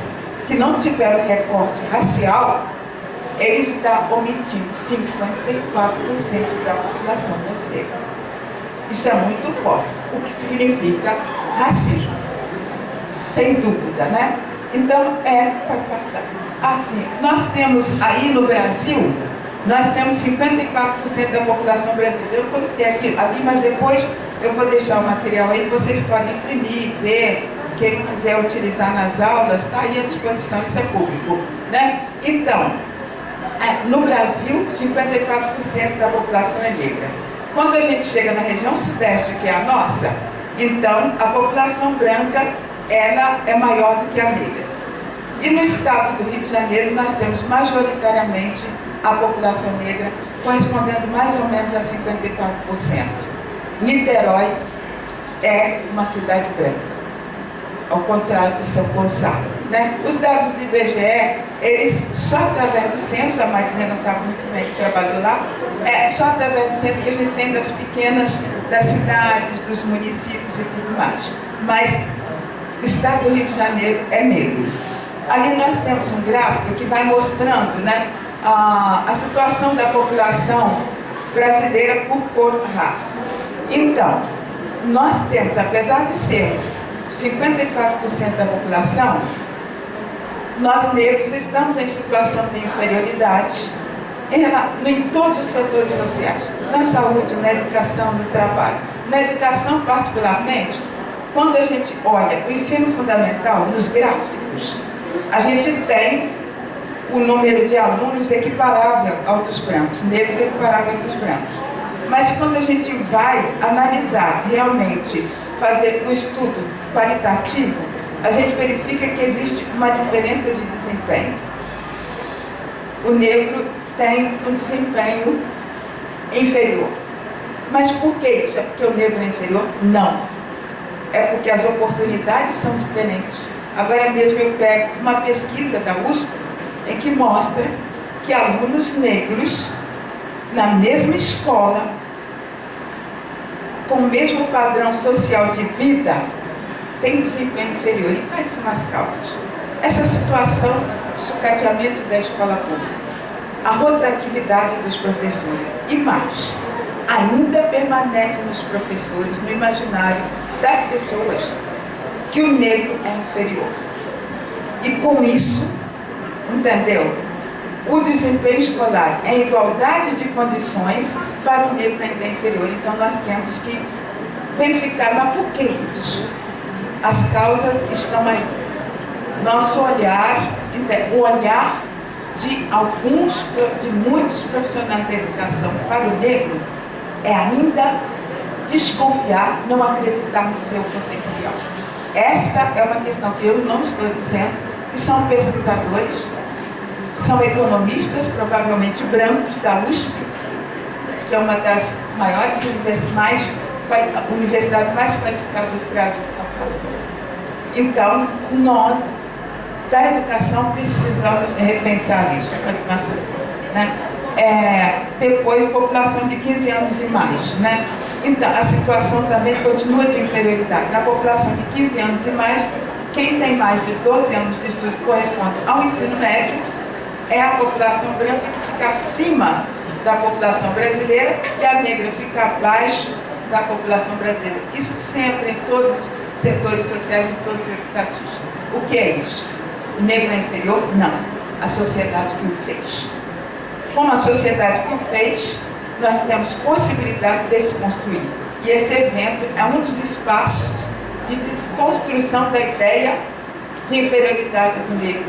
que não tiver o recorte racial, ele está omitindo 54% da população brasileira. Isso é muito forte, o que significa racismo, sem dúvida, né? Então, vai passar. Assim, nós temos aí no Brasil, nós temos 54% da população brasileira. Eu coloquei aqui, ali, mas depois eu vou deixar o material aí, vocês podem imprimir, ver, quem quiser utilizar nas aulas, está aí à disposição, isso é público, né? Então, no Brasil, 54% da população é negra. Quando a gente chega na região sudeste, que é a nossa, então a população branca, ela é maior do que a negra. E no estado do Rio de Janeiro, nós temos majoritariamente a população negra, correspondendo mais ou menos a 54%. Niterói é uma cidade branca, ao contrário de São Gonçalo, né? Os dados do IBGE, eles só através do censo, a Marilena sabe muito bem que trabalhou lá, só através do censo que a gente tem das pequenas, das cidades, dos municípios e tudo mais. Mas o estado do Rio de Janeiro é negro. Ali nós temos um gráfico que vai mostrando, né, a situação da população brasileira por cor, raça. Então, nós temos, apesar de sermos 54% da população, nós negros estamos em situação de inferioridade em todos os setores sociais, na saúde, na educação, no trabalho. Na educação, particularmente, quando a gente olha o ensino fundamental, nos gráficos, a gente tem o número de alunos equiparável ao dos brancos, negros equiparável ao dos brancos. Mas quando a gente vai analisar realmente, fazer um estudo qualitativo, a gente verifica que existe uma diferença de desempenho. O negro tem um desempenho inferior. Mas por que isso? É porque o negro é inferior? Não. É porque as oportunidades são diferentes. Agora mesmo eu pego uma pesquisa da USP em que mostra que alunos negros na mesma escola, com o mesmo padrão social de vida, têm desempenho inferior. E quais são as causas? Essa situação de sucateamento da escola pública, a rotatividade dos professores e mais, ainda permanece nos professores, no imaginário das pessoas, que o negro é inferior. E com isso, entendeu? O desempenho escolar é igualdade de condições, para o negro ainda é inferior. Então nós temos que verificar, mas por que isso? As causas estão aí. Nosso olhar, o olhar de muitos profissionais da educação para o negro é ainda desconfiar, não acreditar no seu potencial. Essa é uma questão que eu não estou dizendo, que são pesquisadores, são economistas, provavelmente brancos, da USP, que é uma das maiores universidades mais qualificadas do Brasil, que estão falando. Então, nós, da educação, precisamos repensar isso, né? Depois, população de 15 anos e mais, né? Então, a situação também continua de inferioridade. Na população de 15 anos e mais, quem tem mais de 12 anos de estudo corresponde ao ensino médio, é a população branca que fica acima da população brasileira e a negra fica abaixo da população brasileira. Isso sempre em todos os setores sociais, em todas as estatísticas. O que é isso? O negro é inferior? Não. A sociedade que o fez. Como a sociedade que o fez, nós temos possibilidade de desconstruir. E esse evento é um dos espaços de desconstrução da ideia de inferioridade do negro,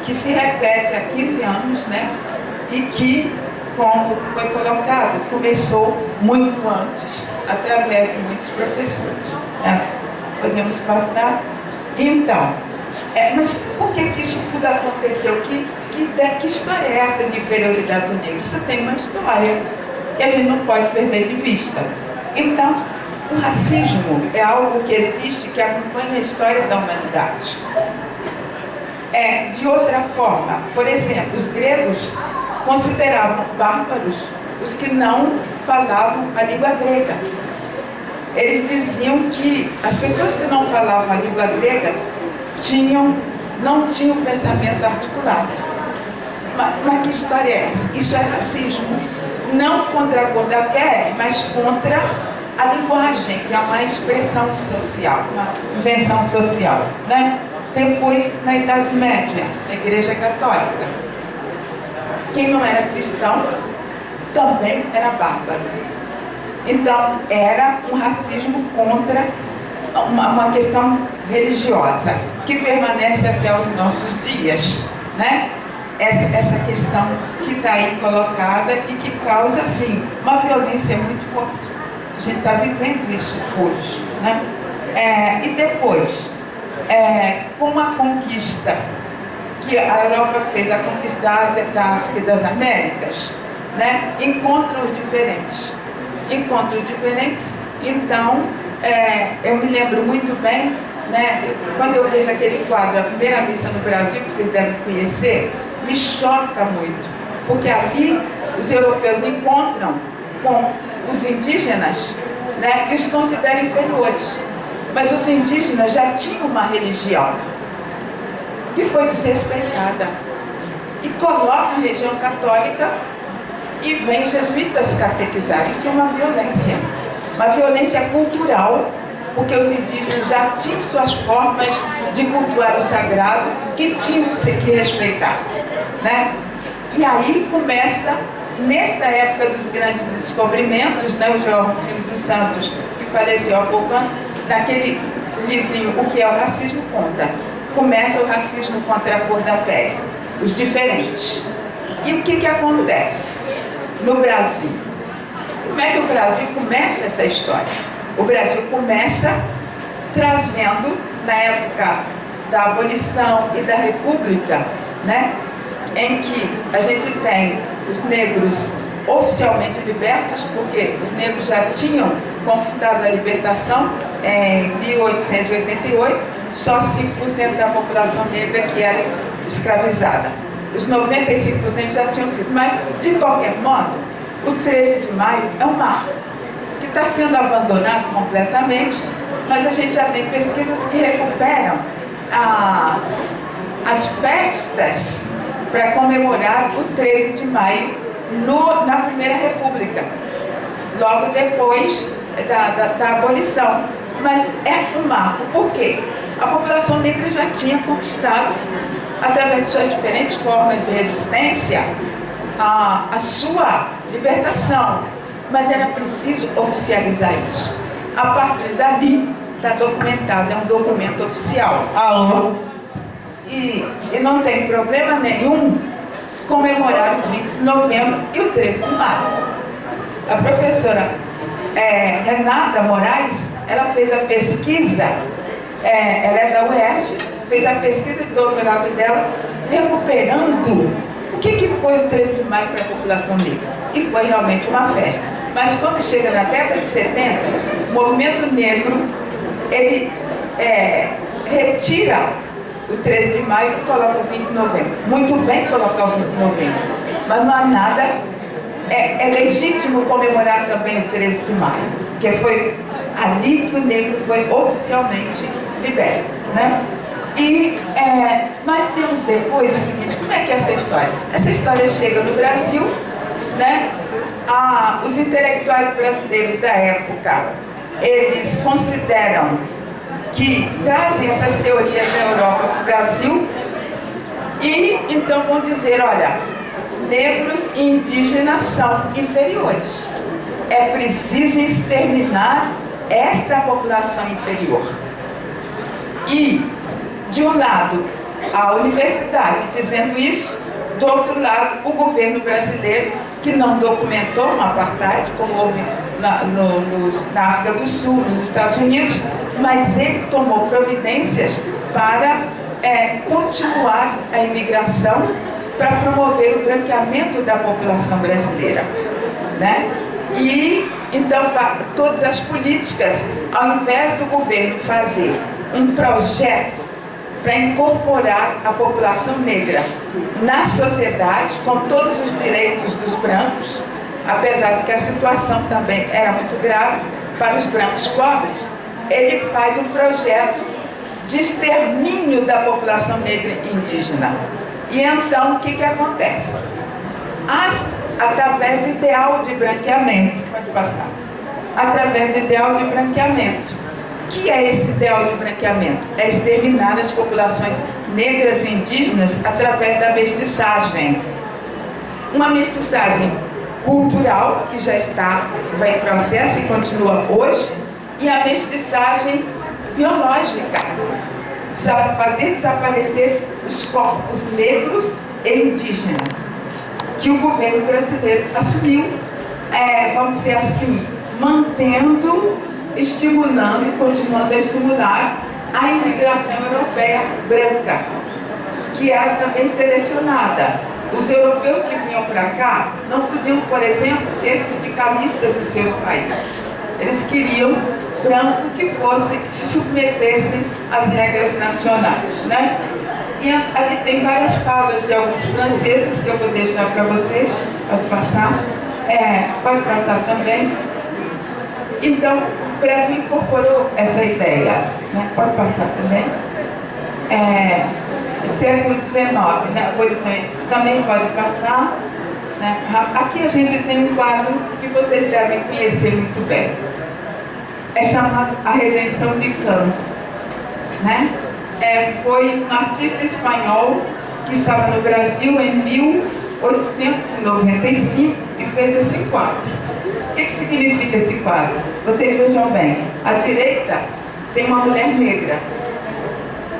que se repete há 15 anos, né? E que, como foi colocado, começou muito antes, através de muitos professores. Podemos passar? Então, mas por que isso tudo aconteceu? Que história é essa de inferioridade do negro? Isso tem uma história que a gente não pode perder de vista. Então, o racismo é algo que existe, que acompanha a história da humanidade. De outra forma, por exemplo, os gregos consideravam bárbaros os que não falavam a língua grega. Eles diziam que as pessoas que não falavam a língua grega não tinham pensamento articulado. Mas que história é essa? Isso é racismo. Não contra a cor da pele, mas contra a linguagem, que é uma expressão social, uma invenção social, né? Depois, na Idade Média, na Igreja Católica, quem não era cristão também era bárbaro. Então, era um racismo contra uma questão religiosa, que permanece até os nossos dias, né? Essa questão que está aí colocada e que causa, assim, uma violência muito forte. A gente está vivendo isso hoje, né? E depois, com a conquista que a Europa fez, a conquista da Ásia, da África e das Américas, né? Encontros diferentes. Então, eu me lembro muito bem, né? Quando eu vejo aquele quadro, a primeira missa no Brasil, que vocês devem conhecer, me choca muito, porque ali os europeus encontram com os indígenas, né, e os consideram inferiores. Mas os indígenas já tinham uma religião que foi desrespeitada e coloca a religião católica e vem os jesuítas catequizar. Isso é uma violência cultural, porque os indígenas já tinham suas formas de cultuar o sagrado, que tinham que ser que respeitar, né? E aí começa, nessa época dos grandes descobrimentos, né, o João Filho dos Santos, que faleceu há pouco ano, naquele livrinho O que é o Racismo, conta. Começa o racismo contra a cor da pele, os diferentes. E o que acontece no Brasil? Como é que o Brasil começa essa história? O Brasil começa trazendo, na época da abolição e da República, né, em que a gente tem os negros oficialmente libertos, porque os negros já tinham conquistado a libertação em 1888, só 5% da população negra que era escravizada. Os 95% já tinham sido, mas de qualquer modo, o 13 de maio é um marco que está sendo abandonado completamente, mas a gente já tem pesquisas que recuperam as festas para comemorar o 13 de maio na Primeira República, logo depois da abolição. Mas é um marco, por quê? A população negra já tinha conquistado, através de suas diferentes formas de resistência, a sua libertação, mas era preciso oficializar isso. A partir dali, está documentado, é um documento oficial. Alô? E não tem problema nenhum comemorar o 20 de novembro e o 13 de maio. A professora Renata Moraes, ela fez a pesquisa, ela é da UERJ, fez a pesquisa de doutorado dela, recuperando o que foi o 13 de maio para a população negra. E foi realmente uma festa. Mas quando chega na década de 70, o movimento negro, ele retira o 13 de maio e coloca o 20 de novembro. Muito bem colocar o 20 de novembro, mas não há nada. É legítimo comemorar também o 13 de maio, porque foi ali que o negro foi oficialmente liberto, né? E nós temos depois o seguinte: como é que é essa história? Essa história chega no Brasil, né? Os intelectuais brasileiros da época, eles consideram que trazem essas teorias da Europa para o Brasil e então vão dizer, olha, negros e indígenas são inferiores. É preciso exterminar essa população inferior. E, de um lado, a universidade dizendo isso, do outro lado, o governo brasileiro, que não documentou um apartheid, como houve na África do Sul, nos Estados Unidos, mas ele tomou providências para continuar a imigração, para promover o branqueamento da população brasileira, né? E então todas as políticas, ao invés do governo fazer um projeto para incorporar a população negra na sociedade, com todos os direitos dos brancos, apesar de que a situação também era muito grave para os brancos pobres, ele faz um projeto de extermínio da população negra e indígena. E então, o que acontece? Através do ideal de branqueamento, pode passar, através do ideal de branqueamento. O que é esse ideal de branqueamento? É exterminar as populações negras e indígenas através da mestiçagem. Uma mestiçagem cultural, que já vai em processo e continua hoje, e a mestiçagem biológica, fazer desaparecer os corpos negros e indígenas, que o governo brasileiro assumiu, vamos dizer assim, mantendo, estimulando e continuando a estimular a imigração europeia branca, que era também selecionada. Os europeus que vinham para cá não podiam, por exemplo, ser sindicalistas dos seus países. Eles queriam branco que se submetessem às regras nacionais, né? E ali tem várias falas de alguns franceses que eu vou deixar para vocês. Pode passar? Pode passar também. Então, o Brasil incorporou essa ideia, né? Pode passar também. Século XIX, né? Abolições também pode passar, né? Aqui a gente tem um quadro que vocês devem conhecer muito bem. É chamado A Redenção de Campo, né? foi um artista espanhol que estava no Brasil em 1895 e fez esse quadro. O que significa esse quadro? Vocês vejam bem, à direita tem uma mulher negra,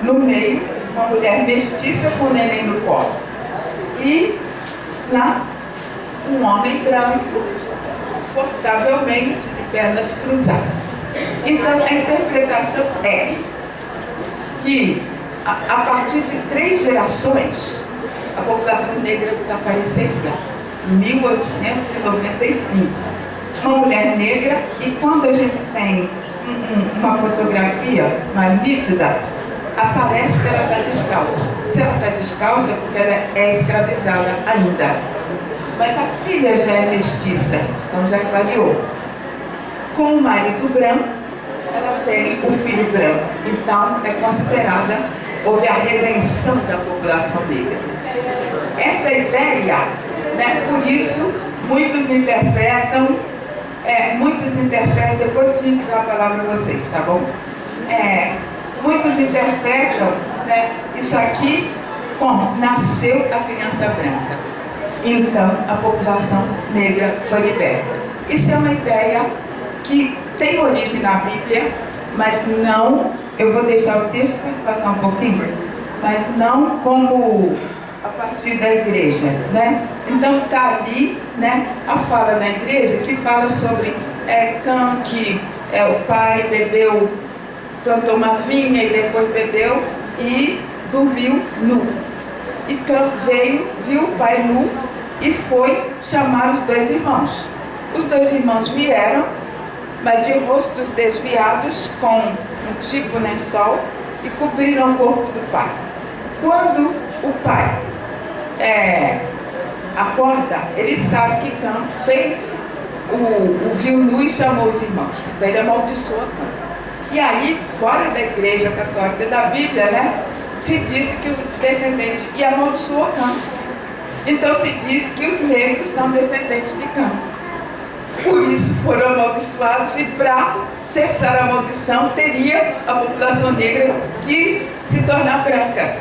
no meio uma mulher mestiça com o neném no colo, e lá um homem branco, confortavelmente de pernas cruzadas. Então a interpretação é que a partir de 3 gerações a população negra desapareceria. Em 1895, uma mulher negra, e quando a gente tem uma fotografia mais nítida, aparece que ela está descalça. Se ela está descalça, é porque ela é escravizada ainda. Mas a filha já é mestiça, então já clareou. Com o marido branco, ela tem o filho branco. Então é considerada, houve a redenção da população negra. Essa ideia, né, por isso muitos interpretam, depois a gente dá a palavra a vocês, tá bom? Muitos interpretam, né, isso aqui como nasceu a criança branca. Então a população negra foi liberta. Isso é uma ideia que tem origem na Bíblia, mas não, eu vou deixar o texto para passar um pouquinho, mas não como a partir da igreja, né? Então está ali, né, a fala da igreja que fala sobre Cã, que o pai bebeu, plantou uma vinha e depois bebeu e dormiu nu. E Cã veio, viu o pai nu e foi chamar os 2 irmãos. Os 2 irmãos vieram, mas de rostos desviados, com um tipo lençol, e cobriram o corpo do pai. Quando o pai acorda, ele sabe que Cã fez o viu nu e chamou os irmãos. Então ele amaldiçoa Cã. E aí, fora da igreja católica da Bíblia, né, se disse que os descendentes, e amaldiçoou Cã. Então se diz que os negros são descendentes de Cã. Por isso foram amaldiçoados, e para cessar a maldição teria a população negra que se tornar branca.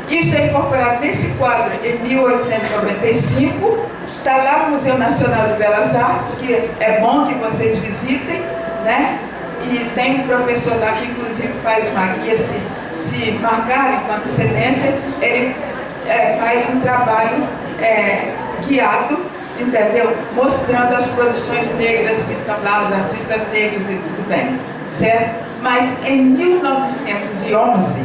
Isso é incorporado nesse quadro em 1895, está lá no Museu Nacional de Belas Artes, que é bom que vocês visitem, né? E tem um professor lá que inclusive faz uma guia, se marcarem com antecedência, ele faz um trabalho guiado, entendeu? Mostrando as produções negras que estão lá, os artistas negros e tudo bem, certo? Mas em 1911,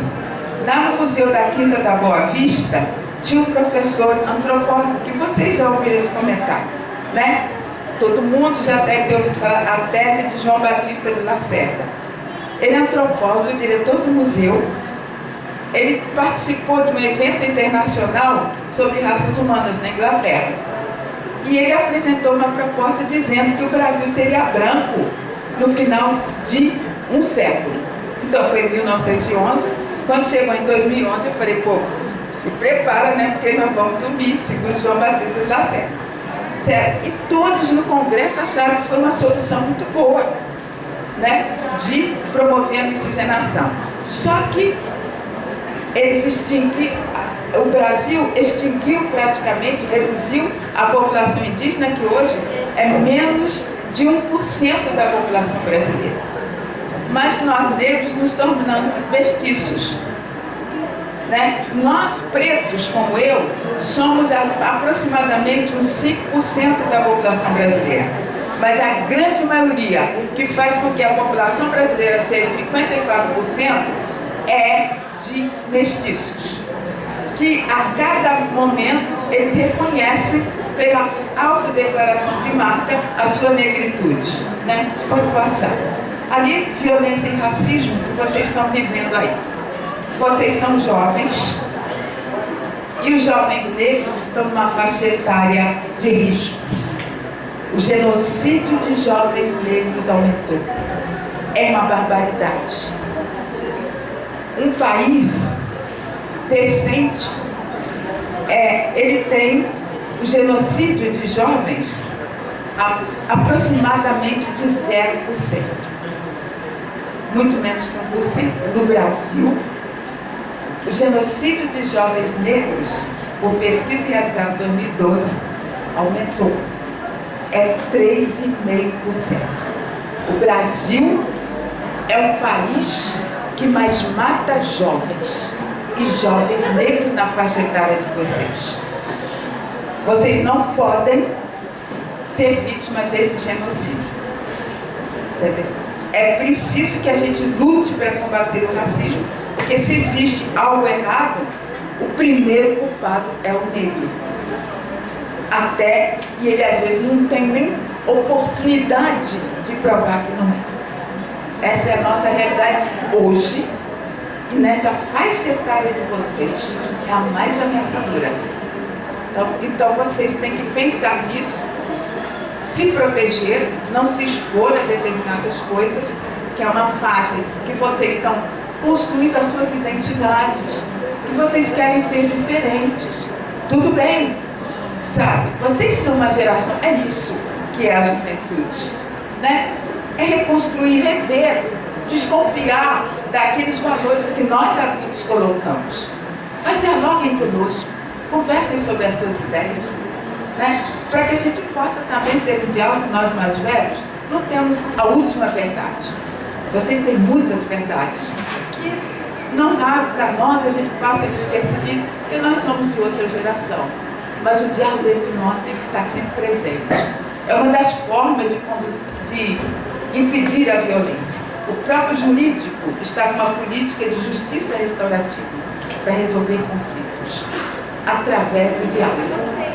lá no Museu da Quinta da Boa Vista, tinha um professor antropólogo que vocês já ouviram esse comentário, né? Todo mundo já deve ter ouvido falar a tese de João Batista de Lacerda. Ele é antropólogo, diretor do museu. Ele participou de um evento internacional sobre raças humanas na Inglaterra. E ele apresentou uma proposta dizendo que o Brasil seria branco no final de um século. Então foi em 1911. Quando chegou em 2011, eu falei, pô, se prepara, né? Porque nós vamos sumir, segundo João Batista de Lacerda. Certo? E todos no Congresso acharam que foi uma solução muito boa, né, de promover a miscigenação. Só que o Brasil extinguiu praticamente, reduziu a população indígena, que hoje é menos de 1% da população brasileira. Mas nós negros nos tornamos mestiços. Né? Nós pretos, como eu, somos aproximadamente uns 5% da população brasileira. Mas a grande maioria, que faz com que a população brasileira seja 54%, é de mestiços, que a cada momento eles reconhecem pela autodeclaração de marca a sua negritude. Né? Pode passar. Ali, violência e racismo que vocês estão vivendo aí. Vocês são jovens, e os jovens negros estão numa faixa etária de risco. O genocídio de jovens negros aumentou. É uma barbaridade. Um país decente, ele tem o genocídio de jovens aproximadamente de 0%. Muito menos que 1%. No Brasil, O genocídio de jovens negros, por pesquisa realizada em 2012, aumentou. É 3,5%. O Brasil é o país que mais mata jovens, e jovens negros na faixa etária de vocês. Vocês não podem ser vítima desse genocídio. Entendeu? É preciso que a gente lute para combater o racismo, porque se existe algo errado, o primeiro culpado é o negro. E ele às vezes não tem nem oportunidade de provar que não é. Essa é a nossa realidade hoje, e nessa faixa etária de vocês é a mais ameaçadora. Então vocês têm que pensar nisso, se proteger, não se expor a determinadas coisas, que é uma fase que vocês estão construindo as suas identidades, que vocês querem ser diferentes. Tudo bem, sabe? Vocês são uma geração, é isso que é a juventude, né? É reconstruir, rever, desconfiar daqueles valores que nós adultos colocamos. Mas dialoguem conosco, conversem sobre as suas ideias, né? Para que a gente possa também ter um diálogo. Nós mais velhos não temos a última verdade. Vocês têm muitas verdades que não raro para nós a gente passa despercebido, porque nós somos de outra geração. Mas o diálogo entre nós tem que estar sempre presente. É uma das formas de impedir a violência. O próprio jurídico está com uma política de justiça restaurativa para resolver conflitos, através do diálogo,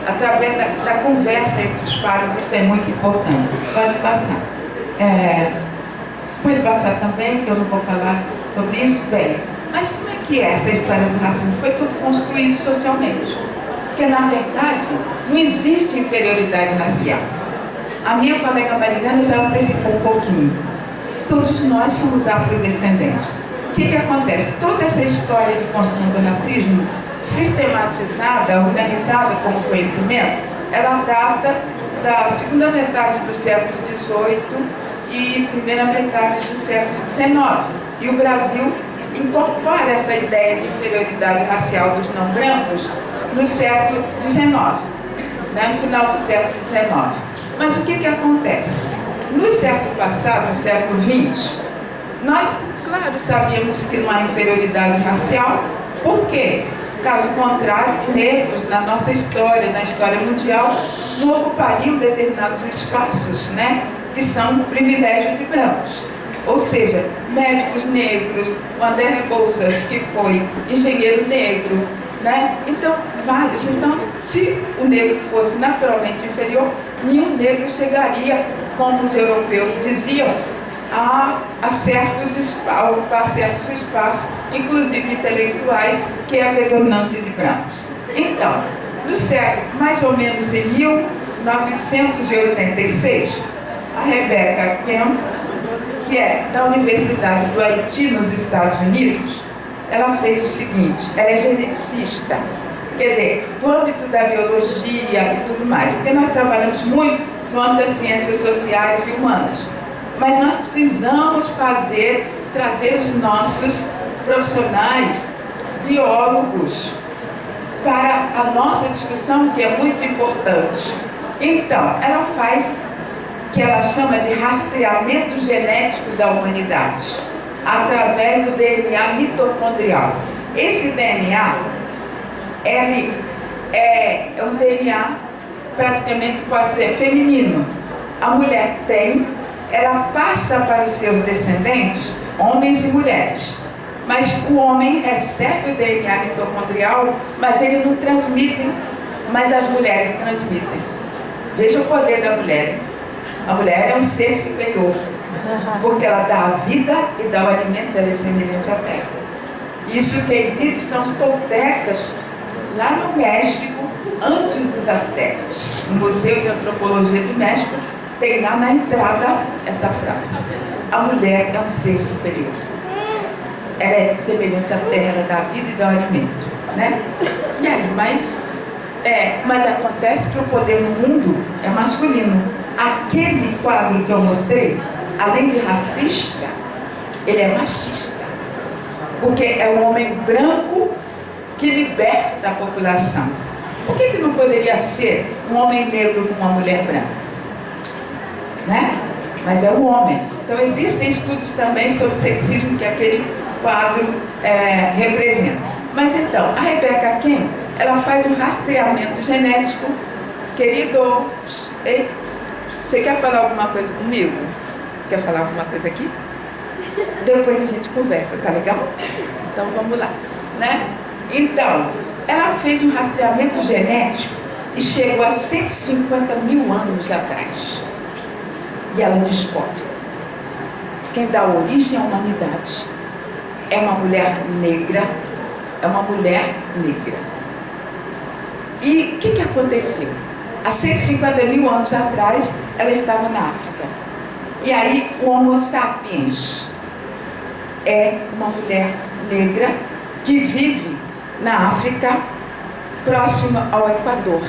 através da conversa entre os pares. Isso é muito importante. Pode passar. Pode passar também, que eu não vou falar sobre isso. Bem, mas como é que é essa história do racismo? Foi tudo construído socialmente. Porque, na verdade, não existe inferioridade racial. A minha colega Marilena já antecipou um pouquinho. Todos nós somos afrodescendentes. O que acontece? Toda essa história de construção do racismo, sistematizada, organizada como conhecimento, ela data da segunda metade do século XVIII e primeira metade do século XIX. E o Brasil incorpora essa ideia de inferioridade racial dos não brancos no século XIX, né, no final do século XIX. Mas o que acontece? No século passado, no século XX, nós, claro, sabíamos que não há inferioridade racial. Por quê? Caso contrário, negros na nossa história, na história mundial, não ocupariam determinados espaços, né, que são privilégio de brancos. Ou seja, médicos negros, o André Rebouças, que foi engenheiro negro, né? Então, vários. Então, se o negro fosse naturalmente inferior, nenhum negro chegaria, como os europeus diziam, a ocupar certos espaços, inclusive intelectuais, que é a predominância de brancos. Então, no século, mais ou menos em 1986, a Rebecca Kemp, que é da Universidade do Haiti, nos Estados Unidos, ela fez o seguinte: ela é geneticista, quer dizer, no âmbito da biologia e tudo mais, porque nós trabalhamos muito no âmbito das ciências sociais e humanas, mas nós precisamos trazer os nossos profissionais, biólogos, para a nossa discussão, que é muito importante. Então, ela faz o que ela chama de rastreamento genético da humanidade, através do DNA mitocondrial. Esse DNA, ele é um DNA praticamente, pode dizer, feminino. A mulher tem, ela passa para os seus descendentes, homens e mulheres. Mas o homem recebe o DNA mitocondrial, mas ele não transmite, mas as mulheres transmitem. Veja o poder da mulher. A mulher é um ser superior, porque ela dá a vida e dá o alimento, ela é semelhante à terra. Isso quem diz são os toltecas, lá no México, antes dos astecas. No Museu de Antropologia do México, tem lá na entrada essa frase: a mulher é um ser superior. Ela é semelhante à terra, ela dá a vida e dá o alimento, né? E aí, mas acontece que o poder no mundo é masculino. Aquele quadro que eu mostrei, além de racista, ele é machista. Porque é um homem branco que liberta a população. Por que não poderia ser um homem negro com uma mulher branca? Né? Mas é o homem. Então existem estudos também sobre sexismo que aquele quadro representa. Mas então, a Rebecca Ken, ela faz um rastreamento genético. Querido, ei, você quer falar alguma coisa comigo? Quer falar alguma coisa aqui? Depois a gente conversa, tá legal? Então vamos lá, né? Então, ela fez um rastreamento genético e chegou a 150 mil anos atrás. E ela descobre: quem dá origem à humanidade é uma mulher negra, é uma mulher negra. E o que aconteceu? Há 150 mil anos atrás, ela estava na África. E aí, o Homo sapiens é uma mulher negra que vive na África, próxima ao Equador.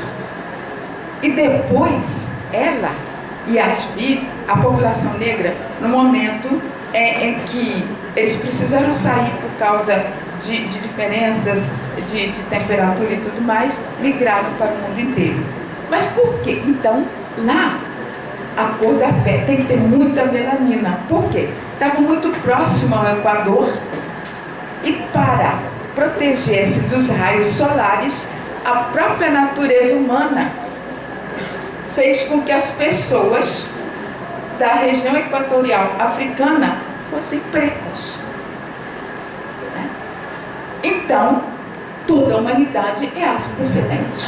E depois, ela e a população negra, no momento em que eles precisaram sair por causa de diferenças de temperatura e tudo mais, migraram para o mundo inteiro. Mas por quê? Então, lá, a cor da pele tem que ter muita melanina. Por quê? Estava muito próximo ao Equador e para proteger-se dos raios solares, a própria natureza humana fez com que as pessoas da região equatorial africana fossem pretas. Então, toda a humanidade é afrodescendente.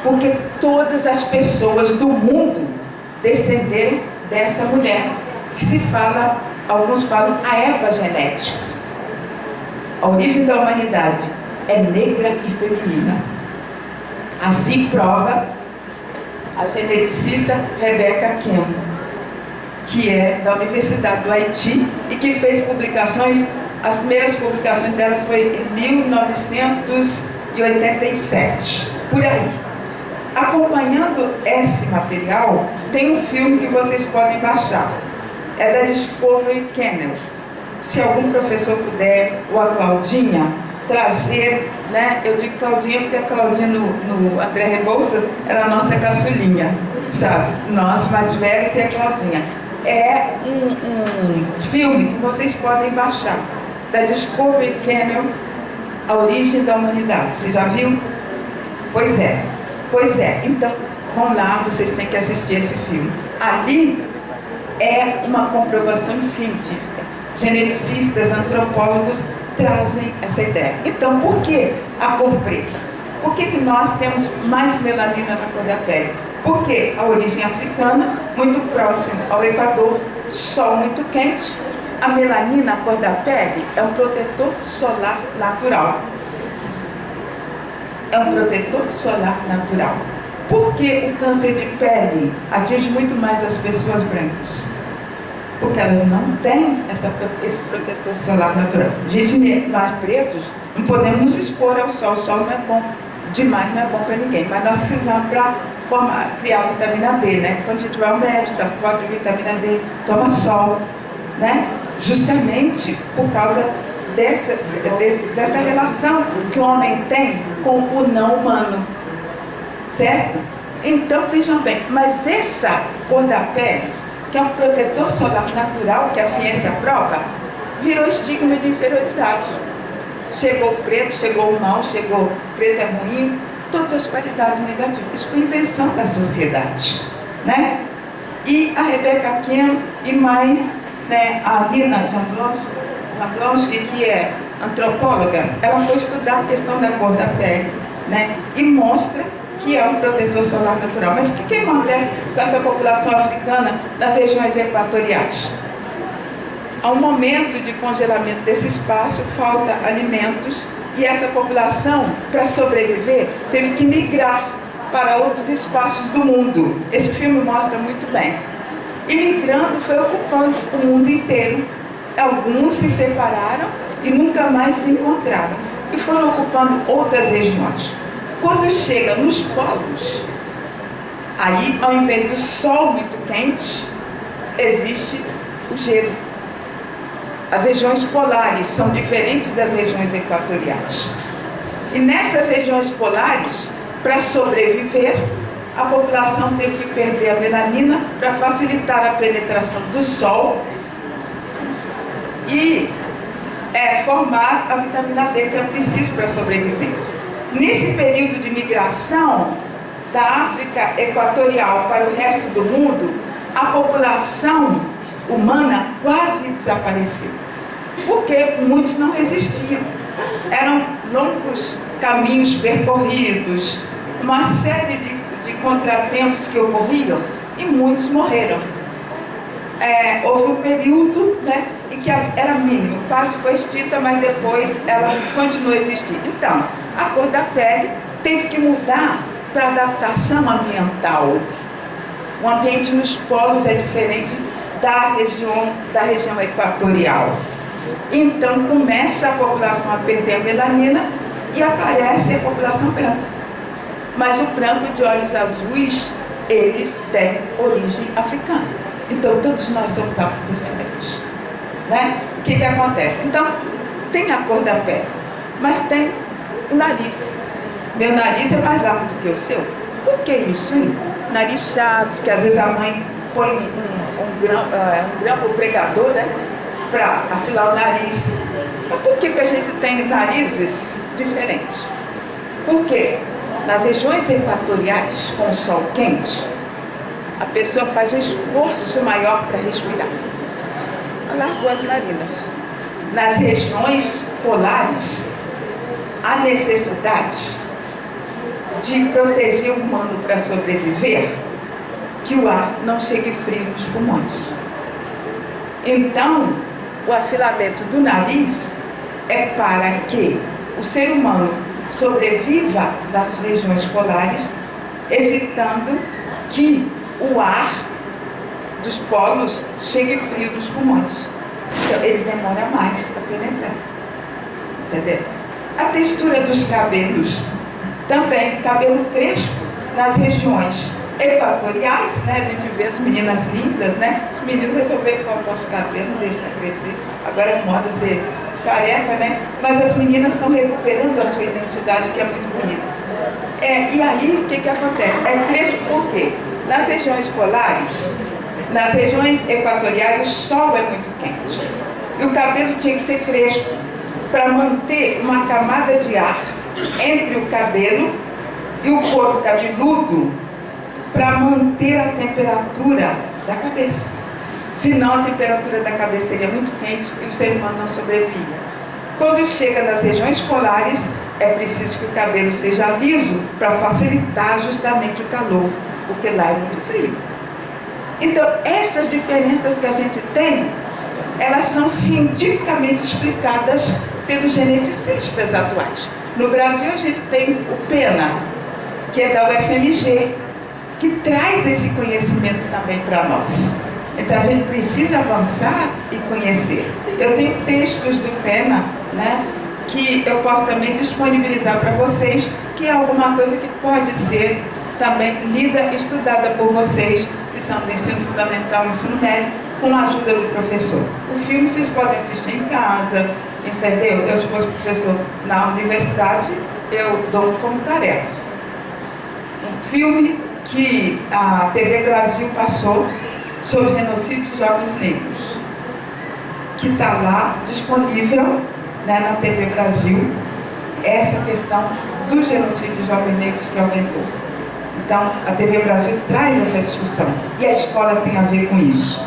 Porque todas as pessoas do mundo descenderam dessa mulher, que se fala, alguns falam, a Eva genética. A origem da humanidade é negra e feminina. Assim prova a geneticista Rebecca Ken, que é da Universidade do Haiti e que fez publicações. As primeiras publicações dela foi em 1987, por aí. Acompanhando esse material, tem um filme que vocês podem baixar. É da Discovery Channel. Se algum professor puder, ou a Claudinha, trazer, né? Eu digo Claudinha porque a Claudinha no André Rebouças era a nossa caçulinha, sabe? Nós mais velhos e a Claudinha. É um filme que vocês podem baixar, da Discovery Channel, A Origem da Humanidade. Você já viu? Pois é. Então, vão lá, vocês têm que assistir esse filme. Ali é uma comprovação científica. Geneticistas, antropólogos trazem essa ideia. Então, por que a cor preta? Por que nós temos mais melanina na cor da pele? Porque a origem africana, muito próximo ao Equador, sol muito quente. A melanina, a cor da pele, é um protetor solar natural. É um protetor solar natural. Por que o câncer de pele atinge muito mais as pessoas brancas? Porque elas não têm esse protetor solar natural. Gente, nós pretos não podemos nos expor ao sol. O sol não é bom demais, não é bom para ninguém. Mas nós precisamos para criar vitamina D, né? Quando a gente vai ao médico, tá falta de vitamina D, toma sol, né? Justamente por causa dessa relação que o homem tem com o não humano, certo? Então, vejam bem, mas essa cor da pele, que é um protetor solar natural, que a ciência prova, virou estigma de inferioridade. Chegou o preto, chegou o mal, chegou o preto é ruim, todas as qualidades negativas. Isso foi invenção da sociedade, né? E a Rebecca Ken e mais, né, a Lina Jablonski, que é antropóloga, ela foi estudar a questão da cor da pele, né, e mostra que é um protetor solar natural. Mas o que acontece com essa população africana nas regiões equatoriais? Há um momento de congelamento desse espaço, falta alimentos, e essa população, para sobreviver, teve que migrar para outros espaços do mundo. Esse filme mostra muito bem. E migrando, foi ocupando o mundo inteiro. Alguns se separaram e nunca mais se encontraram. E foram ocupando outras regiões. Quando chega nos polos, aí, ao invés do sol muito quente, existe o gelo. As regiões polares são diferentes das regiões equatoriais. E nessas regiões polares, para sobreviver, a população tem que perder a melanina para facilitar a penetração do sol e formar a vitamina D que é preciso para a sobrevivência. Nesse período de migração da África Equatorial para o resto do mundo, a população humana quase desapareceu, porque muitos não resistiam. Eram longos caminhos percorridos, uma série de contratempos que ocorriam e muitos morreram. Houve um período, né, em que era mínimo, quase foi extinta, mas depois ela continuou a existir. Então, a cor da pele teve que mudar para adaptação ambiental. O ambiente nos polos é diferente da região equatorial. Então começa a população a perder a melanina e aparece a população branca. Mas o branco de olhos azuis, ele tem origem africana. Então todos nós somos afrodescendentes, né? O que acontece? Então tem a cor da pele, mas tem o nariz. Meu nariz é mais largo do que o seu. Por que isso, hein? Nariz chato, que às vezes a mãe põe um grampo pregador, né, para afilar o nariz. Mas por que a gente tem narizes diferentes? Porque nas regiões equatoriais, com o sol quente, a pessoa faz um esforço maior para respirar. Alargou as narinas. Nas regiões polares, há necessidade de proteger o humano para sobreviver, que o ar não chegue frio nos pulmões. Então, o afilamento do nariz é para que o ser humano sobreviva nas regiões polares, evitando que o ar dos polos chegue frio nos pulmões. Então, ele demora mais a penetrar. Entendeu? A textura dos cabelos também, cabelo crespo nas regiões equatoriais, né? A gente vê as meninas lindas, né? Os meninos resolveram cortar os cabelos, deixar crescer. Agora é moda ser careca, né? Mas as meninas estão recuperando a sua identidade, que é muito bonita. E aí, o que acontece? É crespo por quê? Nas regiões polares, nas regiões equatoriais, o sol é muito quente. E o cabelo tinha que ser crespo para manter uma camada de ar entre o cabelo e o couro cabeludo, para manter a temperatura da cabeça. Senão a temperatura da cabeça seria muito quente e o ser humano não sobrevivia. Quando chega nas regiões polares, é preciso que o cabelo seja liso para facilitar justamente o calor, porque lá é muito frio. Então, essas diferenças que a gente tem, elas são cientificamente explicadas pelos geneticistas atuais. No Brasil, a gente tem o Pena, que é da UFMG, que traz esse conhecimento também para nós. Então, a gente precisa avançar e conhecer. Eu tenho textos do Pena, né, que eu posso também disponibilizar para vocês, que é alguma coisa que pode ser também lida e estudada por vocês, que são do ensino fundamental e ensino médio, com a ajuda do professor. O filme vocês podem assistir em casa, entendeu? Eu, se fosse professor na universidade, eu dou como tarefa. Um filme que a TV Brasil passou sobre genocídio de jovens negros, que está lá disponível, né, na TV Brasil, essa questão do genocídio de jovens negros que aumentou. Então, a TV Brasil traz essa discussão. E a escola tem a ver com isso.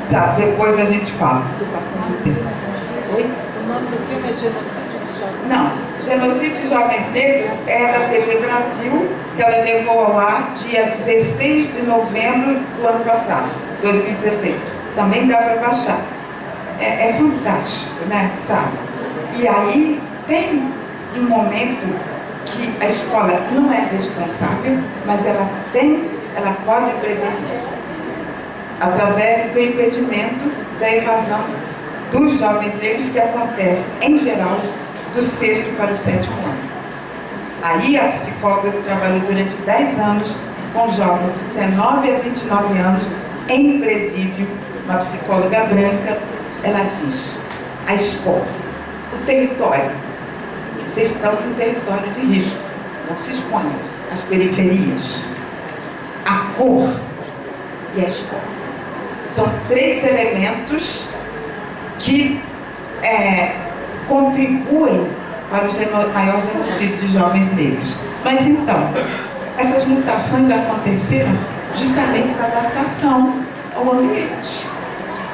Sabe, depois a gente fala. Estou passando o tempo. Oi? O nome do filme é Genocídio dos Jovens? Não. Genocídio de Jovens Negros é da TV Brasil, que ela levou ao ar dia 16 de novembro do ano passado, 2016. Também dá para baixar. É fantástico, né? Sabe? E aí tem um momento que a escola não é responsável, mas ela pode prevenir através do impedimento da evasão dos jovens negros, que acontece, em geral, do 6º para o 7º ano. Aí a psicóloga que trabalhou durante 10 anos com jovens de 19 a 29 anos em presídio, uma psicóloga branca, ela diz: a escola, o território, vocês estão em território de risco, não se exponham. As periferias, a cor e a escola. São 3 elementos que contribuem para o maior genocídio de jovens negros. Mas então, essas mutações aconteceram justamente para adaptação ao ambiente.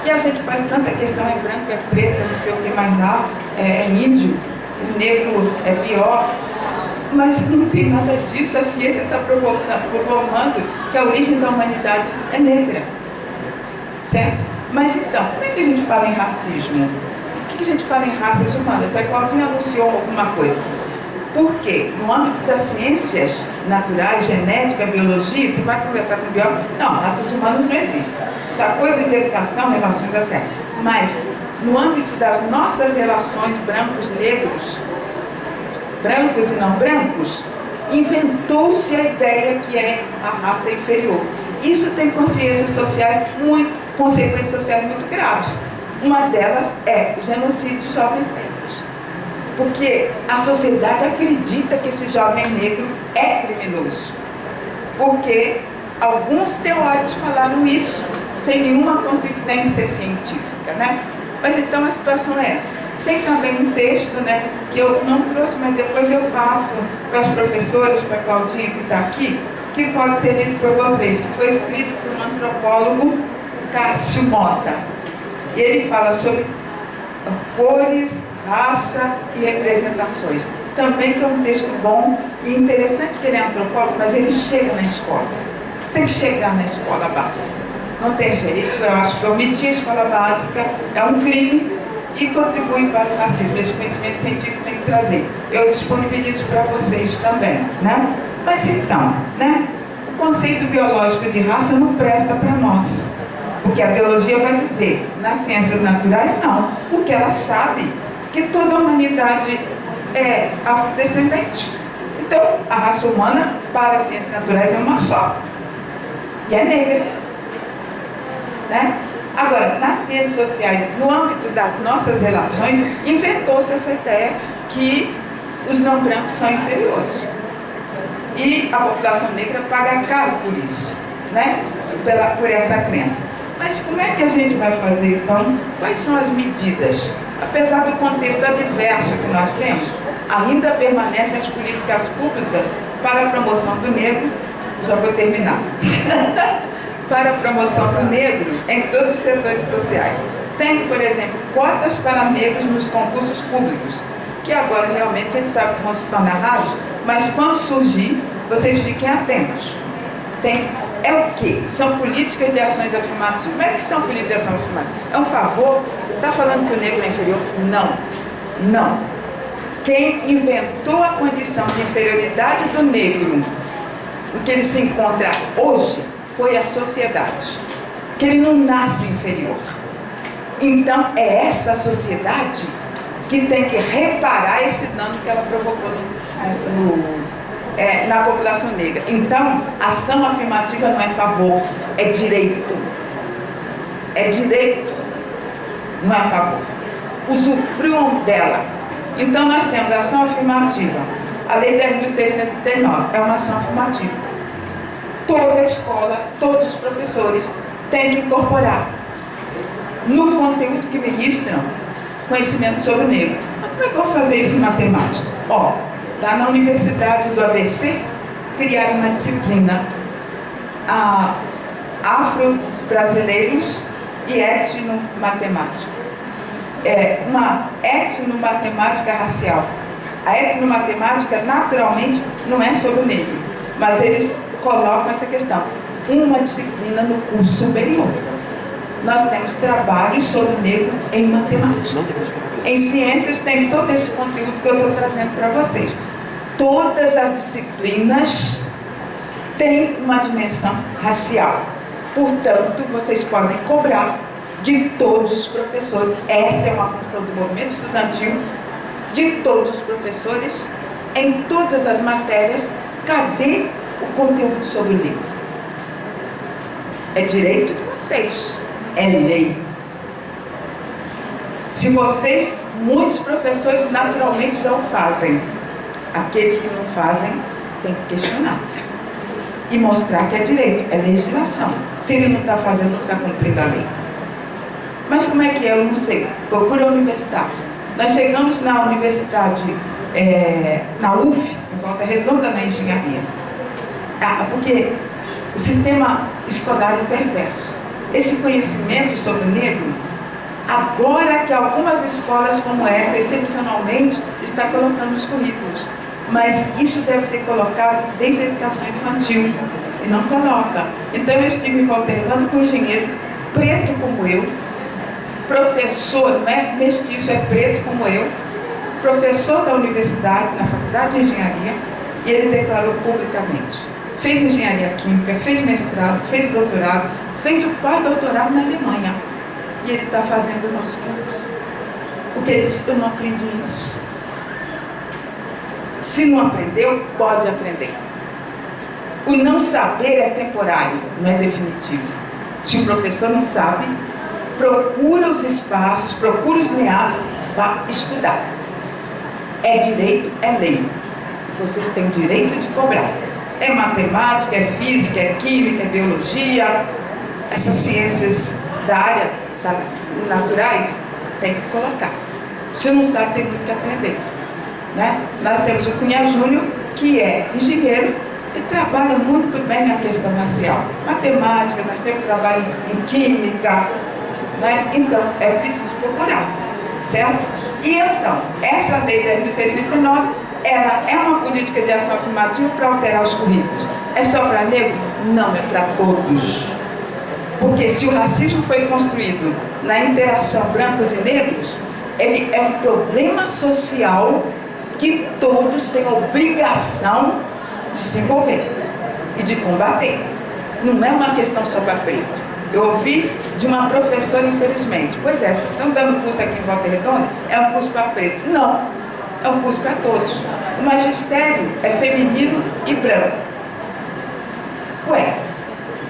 E a gente faz tanta questão, é branco, é preto, não sei o que mais lá, é índio, o negro é pior, mas não tem nada disso. A ciência está provando que a origem da humanidade é negra, certo? Mas então, como é que a gente fala em racismo? O que a gente fala em raças humanas? A Claudinha anunciou alguma coisa. Por quê? No âmbito das ciências naturais, genética, biologia, você vai conversar com o biólogo, não, raças humanas não existem. Essa coisa de educação, relações, etc. Mas, no âmbito das nossas relações brancos-negros, brancos e não brancos, inventou-se a ideia que é a raça inferior. Isso tem consequências sociais muito graves. Uma delas é o genocídio de jovens negros. Porque a sociedade acredita que esse jovem negro é criminoso. Porque alguns teóricos falaram isso, sem nenhuma consistência científica, né? Mas então a situação é essa. Tem também um texto, né, que eu não trouxe, mas depois eu passo para as professoras, para a Claudinha que está aqui, que pode ser lido por vocês, que foi escrito por um antropólogo, Cássio Mota. E ele fala sobre cores, raça e representações. Também que é um texto bom e interessante, que ele é antropólogo, mas ele chega na escola. Tem que chegar na escola básica. Não tem jeito, eu acho que omitir a escola básica é um crime e contribui para o racismo. Esse conhecimento científico tem que trazer. Eu disponibilizo para vocês também, né? Mas então, né? O conceito biológico de raça não presta para nós. Porque a biologia vai dizer, nas ciências naturais, não. Porque ela sabe que toda a humanidade é afrodescendente. Então, a raça humana, para as ciências naturais, é uma só. E é negra. Né? Agora, nas ciências sociais, no âmbito das nossas relações, inventou-se essa ideia que os não brancos são inferiores. E a população negra paga caro por isso, né? Por essa crença. Mas como é que a gente vai fazer, então? Quais são as medidas? Apesar do contexto adverso que nós temos, ainda permanecem as políticas públicas para a promoção do negro, já vou terminar, para a promoção do negro em todos os setores sociais. Tem, por exemplo, cotas para negros nos concursos públicos, que agora realmente a gente sabe que vão se tornar raros, mas quando surgir, vocês fiquem atentos. É o quê? São políticas de ações afirmativas. Como é que são políticas de ações afirmativas? É um favor? Está falando que o negro é inferior? Não. Não. Quem inventou a condição de inferioridade do negro, o que ele se encontra hoje, foi a sociedade. Porque ele não nasce inferior. Então, é essa sociedade que tem que reparar esse dano que ela provocou na população negra. Então, ação afirmativa não é favor, é direito. É direito, não é favor. Usufruam dela. Então, nós temos ação afirmativa. A Lei 10.639 é uma ação afirmativa. Toda a escola, todos os professores têm que incorporar no conteúdo que ministram conhecimento sobre o negro. Mas como é que eu vou fazer isso em matemática? Lá na Universidade do ABC, criaram uma disciplina afro-brasileiros e etnomatemática. Uma etnomatemática racial. A etnomatemática, naturalmente, não é sobre o negro, mas eles colocam essa questão. Uma disciplina no curso superior. Nós temos trabalhos sobre o negro em matemática. Em ciências tem todo esse conteúdo que eu estou trazendo para vocês. Todas as disciplinas têm uma dimensão racial. Portanto, vocês podem cobrar de todos os professores. Essa é uma função do movimento estudantil, de todos os professores, em todas as matérias. Cadê o conteúdo sobre o negro? É direito de vocês, é lei. Se vocês Muitos professores naturalmente já o fazem. Aqueles que não fazem têm que questionar e mostrar que é direito, é legislação. Se ele não está fazendo, não está cumprindo a lei. Mas como é que é? Eu não sei. Procura a universidade. Nós chegamos na universidade, na UF, em Volta Redonda, na engenharia. Porque o sistema escolar é perverso. Esse conhecimento sobre o negro, agora que algumas escolas como essa, excepcionalmente, estão colocando nos currículos. Mas isso deve ser colocado desde a educação infantil, e não coloca. Então eu estive em Volta Redonda com um engenheiro preto como eu, professor, não é mestiço, é preto como eu, professor da universidade, na faculdade de engenharia, e ele declarou publicamente. Fez engenharia química, fez mestrado, fez doutorado, fez o pós-doutorado na Alemanha. E ele está fazendo o nosso curso. Porque ele disse, eu não aprendi isso. Se não aprendeu, pode aprender. O não saber é temporário, não é definitivo. Se o professor não sabe, procura os espaços, procura os meados, vá estudar. É direito, é lei. Vocês têm o direito de cobrar. É matemática, é física, é química, é biologia, essas ciências da área naturais, tem que colocar. Se não sabe, tem muito que aprender. Né? Nós temos o Cunha Júnior, que é engenheiro e trabalha muito bem na questão racial. Matemática, nós temos trabalho em química, né? Então é preciso procurar, certo? E então, essa lei 10.609, ela é uma política de ação afirmativa para alterar os currículos. É só para negros? Não, é para todos. Porque se o racismo foi construído na interação brancos e negros, ele é um problema social que todos têm a obrigação de se envolver e de combater. Não é uma questão só para preto. Eu ouvi de uma professora, infelizmente, pois é, vocês estão dando curso aqui em Volta Redonda, é um curso para preto. Não, é um curso para todos. O magistério é feminino e branco. Ué,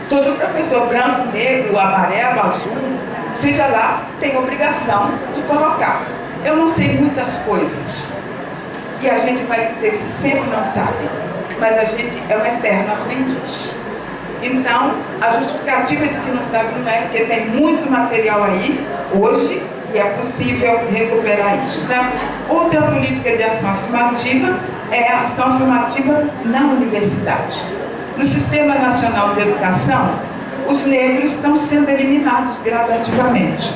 todo professor branco, negro, amarelo, azul, seja lá, tem obrigação de colocar. Eu não sei muitas coisas. E a gente vai dizer, sempre não sabe. Mas a gente é um eterno aprendiz. Então, a justificativa de que não sabe não é porque tem muito material aí, hoje, e é possível recuperar isso. Né? Outra política de ação afirmativa é a ação afirmativa na universidade. No Sistema Nacional de Educação, os negros estão sendo eliminados gradativamente.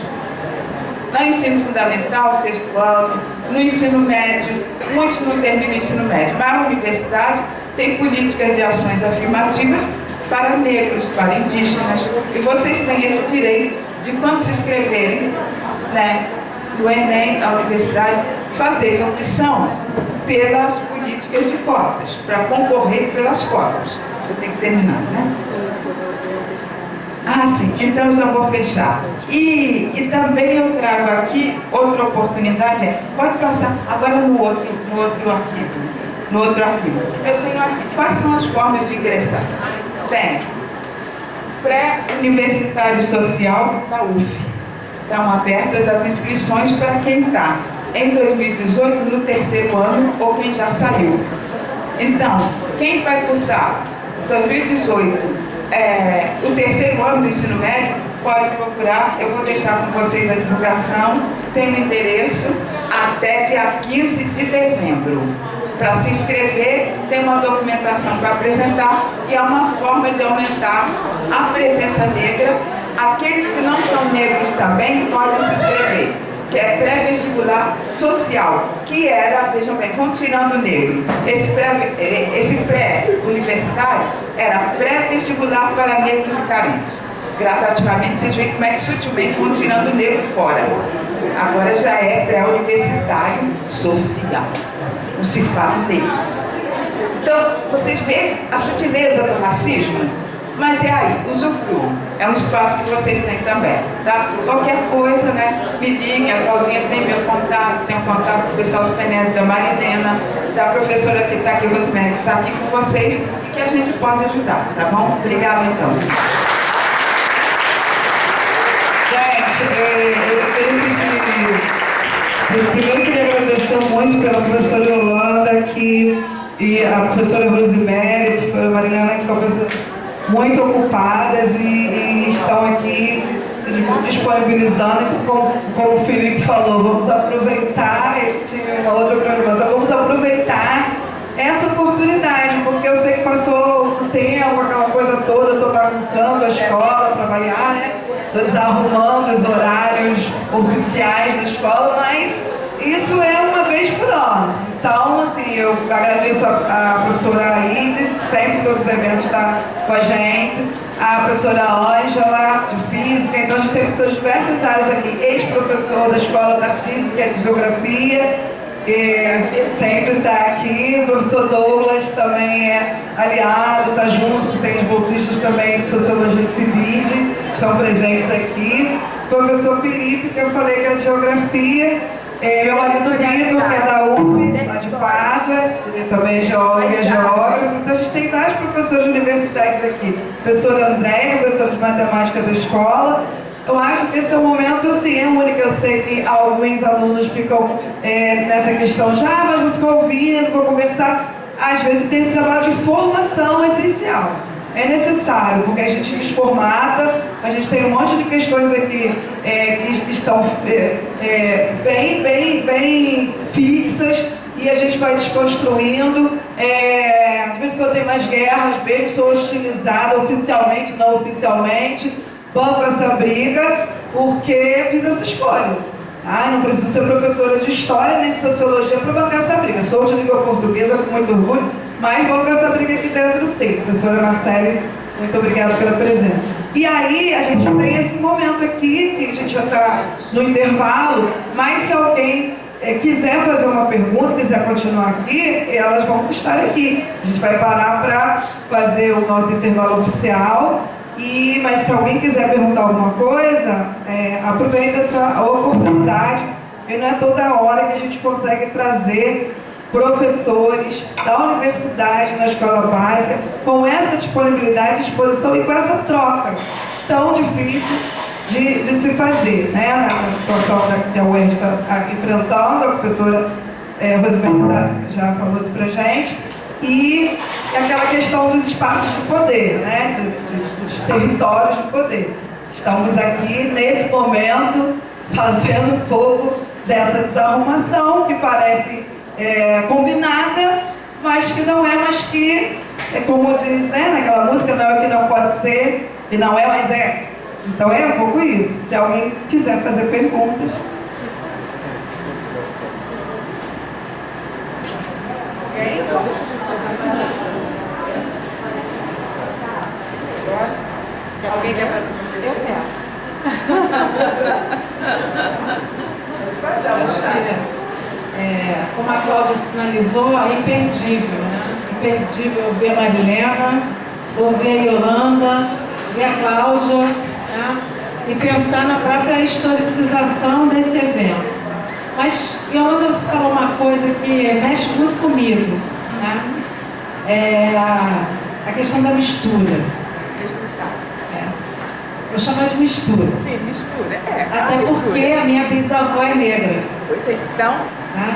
No ensino fundamental, 6º ano, no ensino médio, muitos não terminam o ensino médio, mas a universidade tem políticas de ações afirmativas para negros, para indígenas, e vocês têm esse direito de, quando se inscreverem, né, no Enem, na universidade, fazerem opção pelas políticas de cotas, para concorrer pelas cotas. Eu tenho que terminar, né? Ah, sim, então eu já vou fechar. E também eu trago aqui outra oportunidade, pode passar agora no outro arquivo. Eu tenho aqui, quais são as formas de ingressar? Tem pré-universitário social da UF. Estão abertas as inscrições para quem está em 2018 no 3º ano ou quem já saiu. Então, quem vai cursar 2018 o 3º ano do ensino médio, pode procurar, eu vou deixar com vocês a divulgação, tem o endereço até dia 15 de dezembro. Para se inscrever, tem uma documentação para apresentar e é uma forma de aumentar a presença negra. Aqueles que não são negros também podem se inscrever, que é pré-vestibular social, que era, vejam bem, vamos tirando o negro. Esse pré-universitário era pré-vestibular para negros e carentes. Gradativamente, vocês veem como é que sutilmente vão tirando o negro fora. Agora já é pré-universitário social. Não se fala negro. Então, vocês veem a sutileza do racismo? Mas é aí, usufruam. É um espaço que vocês têm também, tá? Qualquer coisa, né? Me liguem, a Claudinha tem meu contato, tem o contato do pessoal do PNES, da Marilena, da professora que está aqui, Rosemary, que está aqui com vocês e que a gente pode ajudar, tá bom? Obrigada, então. Gente, eu tenho que Eu primeiro queria agradecer muito pela professora Yolanda e a professora Rosemary, a professora Marilena, que são pessoas muito ocupadas e estão aqui se disponibilizando. Então, como o Felipe falou, vamos aproveitar, ele tinha uma outra programação, vamos aproveitar essa oportunidade, porque eu sei que passou o tempo, aquela coisa toda, eu estou bagunçando a escola para variar, né? Estou desarrumando os horários oficiais da escola, mas isso é uma vez por ano. Então, assim, eu agradeço a professora Aides, que sempre todos os eventos está com a gente, a professora Ângela, de Física. Então, a gente tem pessoas de diversas áreas aqui, ex-professor da Escola Tarcísio, que é de Geografia, sempre está aqui. O professor Douglas também é aliado, está junto, que tem os bolsistas também de Sociologia do PIBID, que estão presentes aqui. O professor Felipe, que eu falei que é de Geografia, meu marido Vitor, que é da UF, lá de Paga, ele também é geólogo e geógrafo. Então a gente tem vários professores de universidades aqui. Professora Andréia, professora de matemática da escola. Eu acho que esse é um momento, assim, é único. Eu sei que alguns alunos ficam nessa questão de, mas vou ficar ouvindo, vou conversar. Às vezes tem esse trabalho de formação essencial. É necessário, porque a gente desformata, a gente tem um monte de questões aqui que estão bem fixas e a gente vai desconstruindo. Às vezes quando tem mais guerras, mesmo sou hostilizada oficialmente, não oficialmente, banco essa briga porque fiz essa escolha. Não preciso ser professora de história nem de sociologia para bancar essa briga. Sou de língua portuguesa com muito orgulho, mas banco essa briga aqui dentro sim. Professora Marcele, muito obrigada pela presença. E aí a gente tem esse momento aqui, que a gente já está no intervalo, mas se alguém quiser fazer uma pergunta, quiser continuar aqui, elas vão estar aqui. A gente vai parar para fazer o nosso intervalo oficial. Mas se alguém quiser perguntar alguma coisa, aproveita essa oportunidade. E não é toda hora que a gente consegue trazer professores da universidade na escola básica com essa disponibilidade, disposição e com essa troca tão difícil de se fazer, né? Na situação que a UERJ está enfrentando, a professora Rosemary já falou isso pra gente. E aquela questão dos espaços de poder, né? Dos territórios de poder. Estamos aqui, nesse momento, fazendo um pouco dessa desarrumação, que parece combinada, mas que não é, mas que, como diz, né, naquela música, não é o que não pode ser, e não é, mas é. Então é um pouco isso. Se alguém quiser fazer perguntas. Ok? Alguém quer fazer pergunta? Eu quero. Pode fazer, como a Cláudia sinalizou, é imperdível, né? Imperdível ver a Marilena, ouvir a Yolanda, ver a Cláudia, né? E pensar na própria historicização desse evento. Mas, Yolanda, você falou uma coisa que mexe muito comigo, né? A questão da mistura. Mestiçagem. Eu chamo de mistura. Sim, mistura. Até porque a minha bisavó é negra. Pois é, então.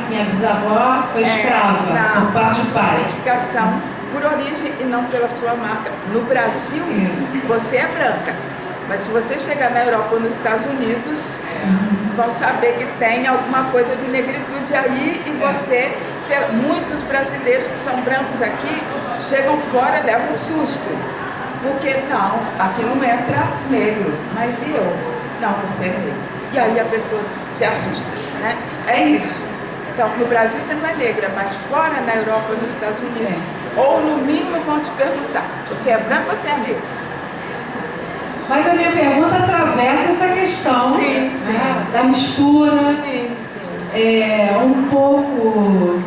Minha bisavó foi escrava, por parte do pai. Identificação por origem e não pela sua marca. No Brasil, você é branca. Mas se você chegar na Europa ou nos Estados Unidos, vão saber que tem alguma coisa de negritude aí e você, muitos brasileiros que são brancos aqui, chegam fora e levam um susto. Porque não, aqui não entra negro, mas e eu? Não, você é negro. E aí a pessoa se assusta, né? É isso. Então, no Brasil você não é negra, mas fora, na Europa ou nos Estados Unidos, ou no mínimo vão te perguntar, você é branco ou você é negro? Mas a minha pergunta atravessa essa questão, sim, sim. Né, da mistura, sim, sim. Um pouco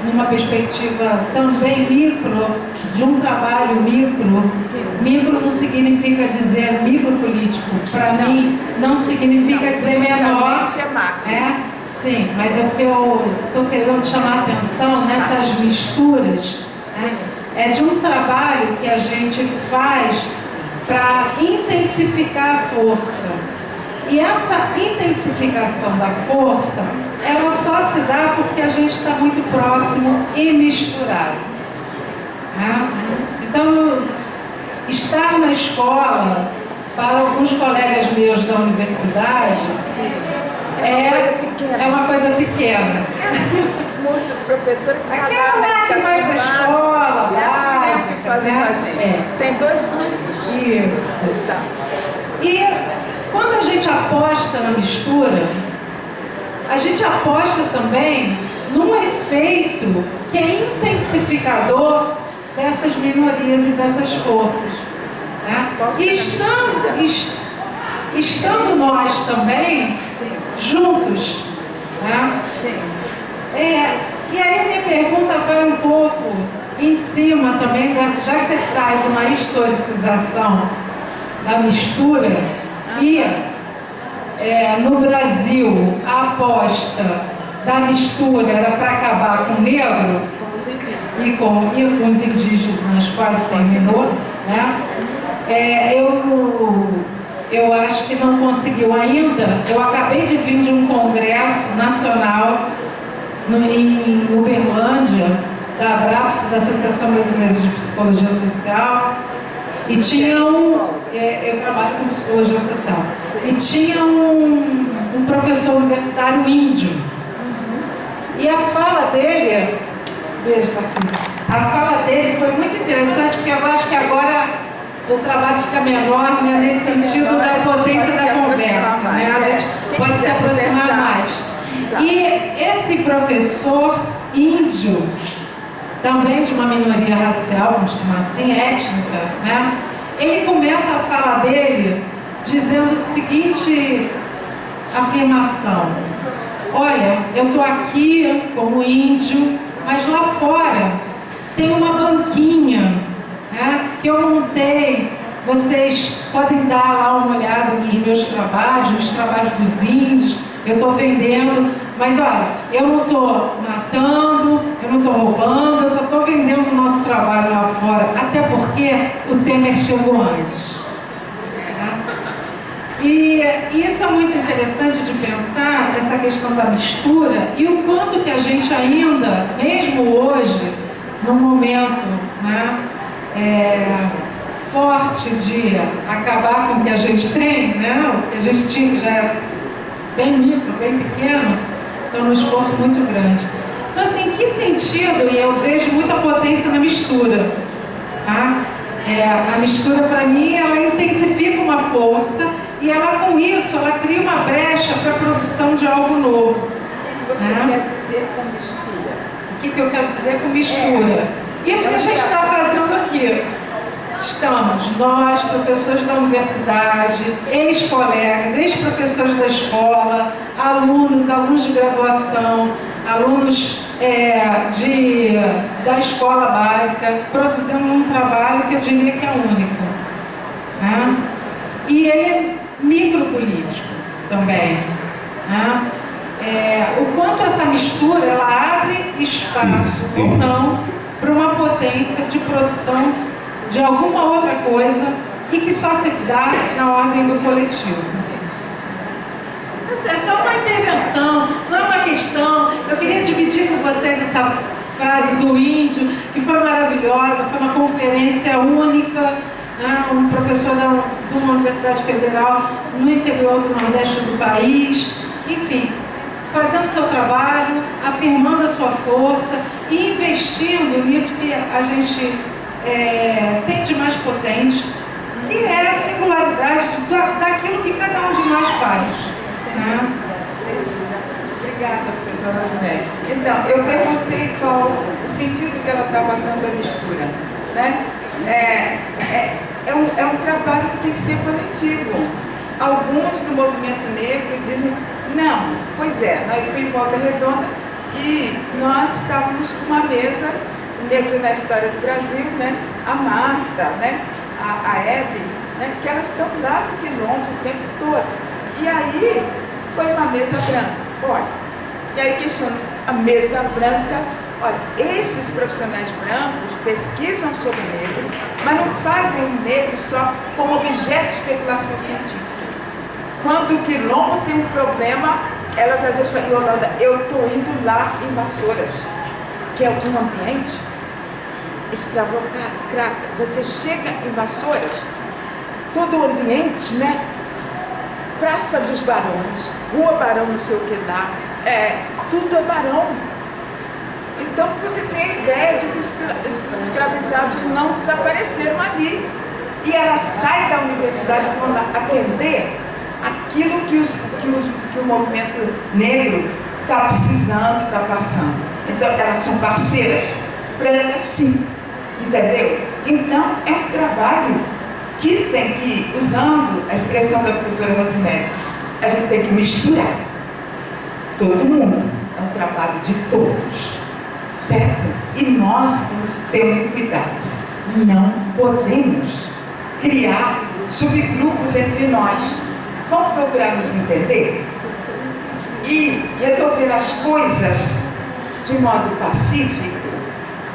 numa perspectiva também micro, de um trabalho micro. Sim. Micro não significa dizer micropolítico, para mim não significa dizer menor. É macro. Sim, mas é o que eu estou querendo chamar a atenção nessas misturas, né? É de um trabalho que a gente faz para intensificar a força. E essa intensificação da força, ela só se dá porque a gente está muito próximo e misturado. Né? Então, estar na escola, para alguns colegas meus da universidade, é uma coisa pequena. Moça, professora que está Aquela lá na lá que vai para a educação escola, é assim mesmo que fazem com a gente. É. Tem 2 grupos. Isso. Exato. E quando a gente aposta na mistura, a gente aposta também num efeito que é intensificador dessas minorias e dessas forças. Né? E estando nós também juntos. Né? Sim. E aí a minha pergunta vai um pouco em cima também dessa, já que você traz uma historicização da mistura, e no Brasil a aposta da mistura era para acabar com o negro Com os indígenas. e com os indígenas, quase terminou, né? Eu acho que não conseguiu ainda. Eu acabei de vir de um congresso nacional em Uberlândia, da ABRAPS, da Associação Brasileira de Psicologia Social, e tinha eu trabalho com psicologia social, e tinha um professor universitário índio, e a fala dele, a fala dele foi muito interessante, porque eu acho que agora o trabalho fica menor, né, nesse sentido da potência da conversa, né? A gente pode se aproximar mais. E esse professor índio, também de uma minoria racial, vamos chamar assim, étnica, né? Ele começa a fala dele dizendo a seguinte afirmação: olha, eu estou aqui como índio, mas lá fora tem uma banquinha, né, que eu montei. Vocês podem dar lá uma olhada nos meus trabalhos, nos trabalhos dos índios. Eu estou vendendo, mas olha, eu não estou matando, eu não estou roubando, eu só estou vendendo o nosso trabalho lá fora, até porque o Temer chegou antes. Né? E isso é muito interessante de pensar, essa questão da mistura, e o quanto que a gente ainda, mesmo hoje, no momento, né, forte de acabar com o que a gente tem, né, o que a gente tinha, que já é bem micro, bem pequeno, então um esforço muito grande. Então, assim, em que sentido? E eu vejo muita potência na mistura. Tá? A mistura, para mim, ela intensifica uma força e ela, com isso, ela cria uma brecha para a produção de algo novo. O que você quer dizer com mistura? O que eu quero dizer com mistura? Isso que a gente está fazendo aqui. Estamos, nós, professores da universidade, ex-colegas, ex-professores da escola, alunos de graduação, alunos da escola básica, produzindo um trabalho que eu diria que é único. Né? E ele é micropolítico também. Né? O quanto essa mistura ela abre espaço ou não para uma potência de produção de alguma outra coisa e que só se dá na ordem do coletivo. É só uma intervenção, não é uma questão. Eu queria dividir com vocês essa frase do índio, que foi maravilhosa, foi uma conferência única, né? Um professor de uma universidade federal no interior do Nordeste do país, enfim, fazendo seu trabalho, afirmando a sua força e investindo nisso que a gente tem de mais potente, que é a singularidade daquilo que cada um de nós faz. Né? Obrigada, professora Rosemary. Então, eu perguntei qual o sentido que ela estava dando à mistura. Né? É um trabalho que tem que ser coletivo. Alguns do movimento negro dizem, não, pois é, nós fomos em Volta Redonda e nós estávamos com uma mesa negro na história do Brasil, né? A Marta, né? A Hebe, né? Que elas estão lá no quilombo o tempo todo. E aí foi uma mesa branca. Olha, e aí questionam a mesa branca. Olha, esses profissionais brancos pesquisam sobre o negro, mas não fazem o negro só como objeto de especulação científica. Quando o quilombo tem um problema, elas às vezes falam, Yolanda, eu estou indo lá em Vassouras, que é um ambiente escravocrata. Você chega em Vassouras, todo o ambiente, né? Praça dos Barões, Rua Barão não sei o que lá, tudo é barão. Então você tem a ideia de que os escravizados não desapareceram ali. E ela sai da universidade para atender aquilo que o movimento negro está precisando, está passando. Então elas são parceiras brancas, sim, entendeu? Então é um trabalho que tem que, usando a expressão da professora Rosemary, a gente tem que misturar todo mundo. É um trabalho de todos, certo? E nós temos que ter um cuidado. Não podemos criar subgrupos entre nós. Vamos procurar nos entender e resolver as coisas de modo pacífico,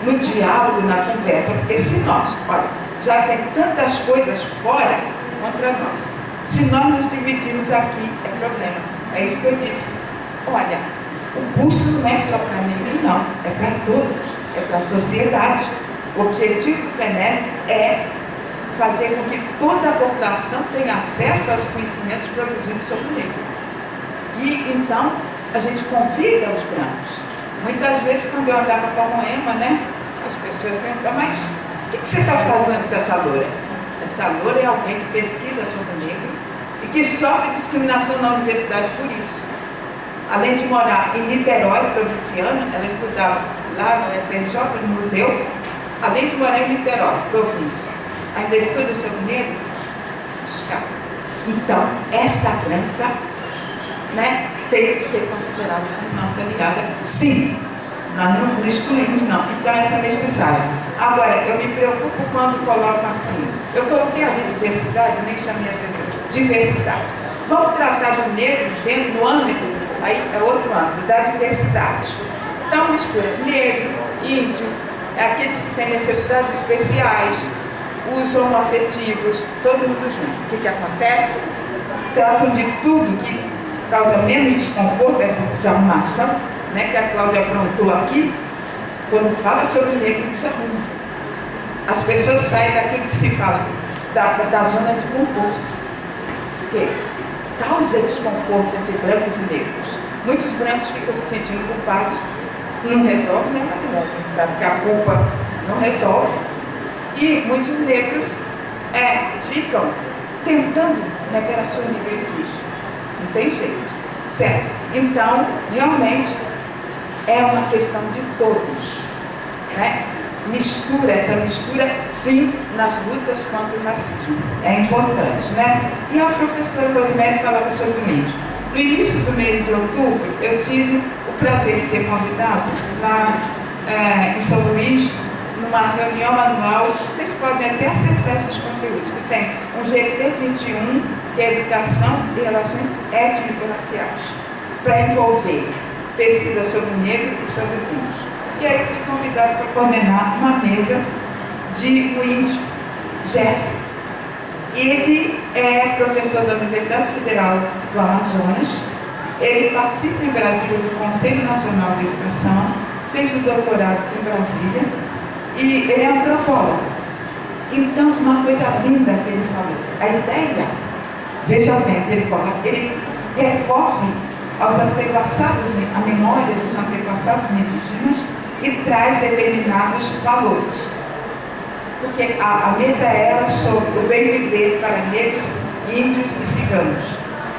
no diálogo, na conversa. Porque se nós, olha, já tem tantas coisas fora contra nós. Se nós nos dividirmos aqui, é problema. É isso que eu disse. Olha, o curso não é só para ninguém, não. É para todos. É para a sociedade. O objetivo do PENED é fazer com que toda a população tenha acesso aos conhecimentos produzidos sobre o negro. E, então, a gente convida os brancos. Muitas vezes, quando eu andava para Moema, né, as pessoas perguntavam, mas o que você está fazendo com essa loura? Essa loura é alguém que pesquisa sobre o negro e que sofre discriminação na universidade por isso. Além de morar em Niterói, provinciana, ela estudava lá no FRJ, no museu, além de morar em Niterói, província. Ainda estuda sobre o negro? Escapa. Então, essa branca, né, tem que ser considerada como nossa aliada, sim. Nós não excluímos, não. Então, essa mestiçagem. Agora, eu me preocupo quando colocam assim. Eu coloquei ali diversidade, nem chamei a atenção. Diversidade. Vamos tratar do negro dentro do âmbito, aí é outro âmbito, da diversidade. Então, mistura negro, índio, aqueles que têm necessidades especiais, os homoafetivos, todo mundo junto. O que acontece? Tratam de tudo que causa menos desconforto, essa desarrumação, né, que a Cláudia aprontou aqui, quando fala sobre o negro desarruma. As pessoas saem daquilo que se fala, da zona de conforto. Porque causa desconforto entre brancos e negros. Muitos brancos ficam se sentindo culpados, não resolve, né, Maria? A gente sabe que a culpa não resolve. E muitos negros ficam tentando negar a sua negritude. Não tem jeito, certo? Então, realmente, é uma questão de todos, né? Essa mistura, sim, nas lutas contra o racismo. É importante, né? E a professora Rosemary falava sobre o índio. No início do mês de outubro, eu tive o prazer de ser convidado lá em São Luís, numa reunião anual. Vocês podem até acessar esses conteúdos, que tem um GT 21, que é Educação e Relações Étnico-Raciais, para envolver pesquisa sobre o negro e sobre os índios. E aí eu fui convidado para coordenar uma mesa de um índio, Gerson. Ele é professor da Universidade Federal do Amazonas, ele participa em Brasília do Conselho Nacional de Educação, fez o doutorado em Brasília e ele é antropólogo. Então, uma coisa linda que ele falou, a ideia, veja bem, ele recorre aos antepassados, à memória dos antepassados indígenas e traz determinados valores. Porque a mesa era sobre o bem viver para negros, índios e ciganos.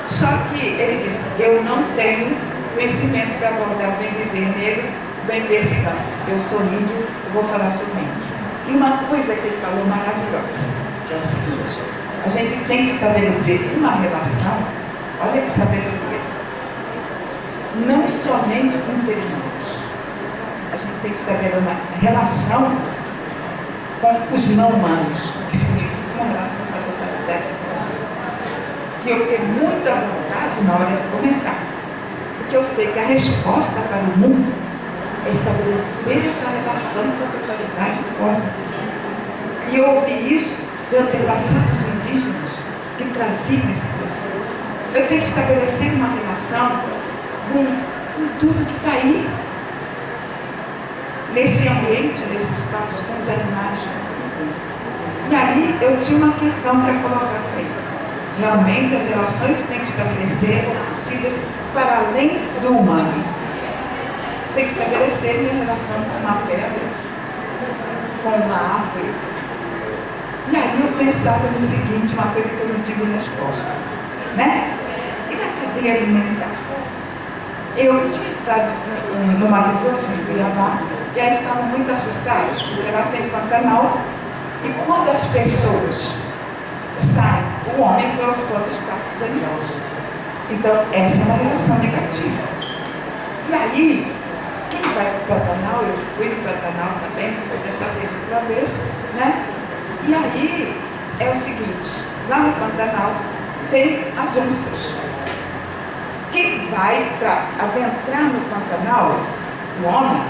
Só que ele diz, eu não tenho conhecimento para abordar o bem viver negro, o bem viver cigano. Eu sou índio, eu vou falar sobre índio. E uma coisa que ele falou maravilhosa, que é o seguinte, a gente tem que estabelecer uma relação, olha que sabedoria, não somente entre irmãos. A gente tem que estabelecer uma relação com os não humanos, o que significa uma relação com a totalidade da população. Que eu fiquei muito à vontade na hora de comentar, porque eu sei que a resposta para o mundo é estabelecer essa relação com a totalidade do cosmos. E eu ouvi isso de antepassados indígenas que traziam esse conhecimento. Eu tenho que estabelecer uma relação com tudo que está aí, nesse ambiente, nesse espaço, com os animais. E aí eu tinha uma questão para colocar para ele. Realmente as relações têm que estabelecer nascidas para além do humano. Tem que estabelecer minha relação com uma pedra, com uma árvore. E aí eu pensava no seguinte, uma coisa que eu não tive resposta, né? E na cadeia alimentar? Eu tinha estado no Mato Grosso, em Cuiabá, e aí estavam muito assustados, porque lá tem Pantanal, e quando as pessoas saem, o homem foi ocupando o espaço dos animais. Então, essa é uma relação negativa. E aí, quem vai para o Pantanal, eu fui no Pantanal também, foi dessa vez outra vez, né? E aí, é o seguinte, lá no Pantanal tem as onças. Quem vai para adentrar no Pantanal, o homem,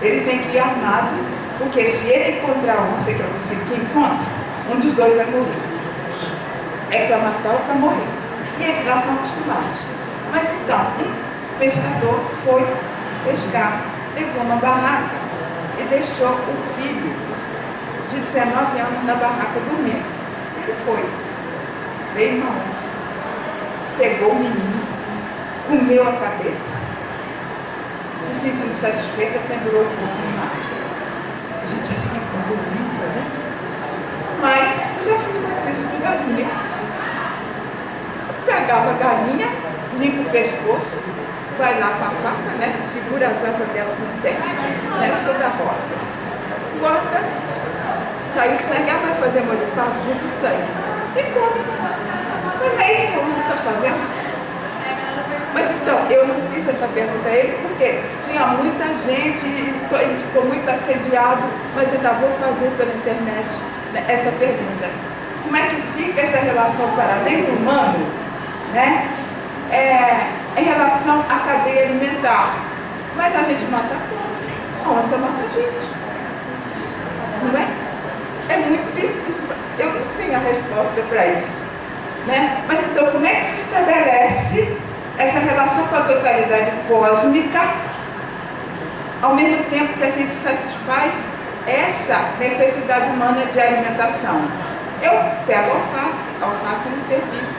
ele tem que ir armado, porque se ele encontrar a onça, que é possível que encontre, um dos dois vai morrer. É para matar ou para morrer. E eles lá estão acostumados. Mas então, um pescador foi pescar, levou uma barraca e deixou o filho de 19 anos na barraca dormindo. Ele foi. Veio uma onça, pegou o menino, comeu a cabeça, se sentindo satisfeita, pendurou o corpo no mar. A gente acha que coisa horrível, né? Mas eu já fiz muito isso com galinha. Pegava a galinha, limpa o pescoço, vai lá com a faca, né? Segura as asas dela com o pé, né? Eu sou da roça. Corta, sai o sangue, vai fazer molho pardo, junto o sangue. E come. Mas não é isso que a onça está fazendo. Mas então, eu não fiz essa pergunta a ele, porque tinha muita gente, ele ficou muito assediado, mas ainda vou fazer pela internet, né, essa pergunta. Como é que fica essa relação para além do humano, né, em relação à cadeia alimentar? Mas a gente mata a onça mata a gente, não é? É muito difícil, eu não tenho a resposta para isso, né? Mas então, como é que se estabelece essa relação com a totalidade cósmica, ao mesmo tempo que a gente satisfaz essa necessidade humana de alimentação? Eu pego alface é um ser vivo.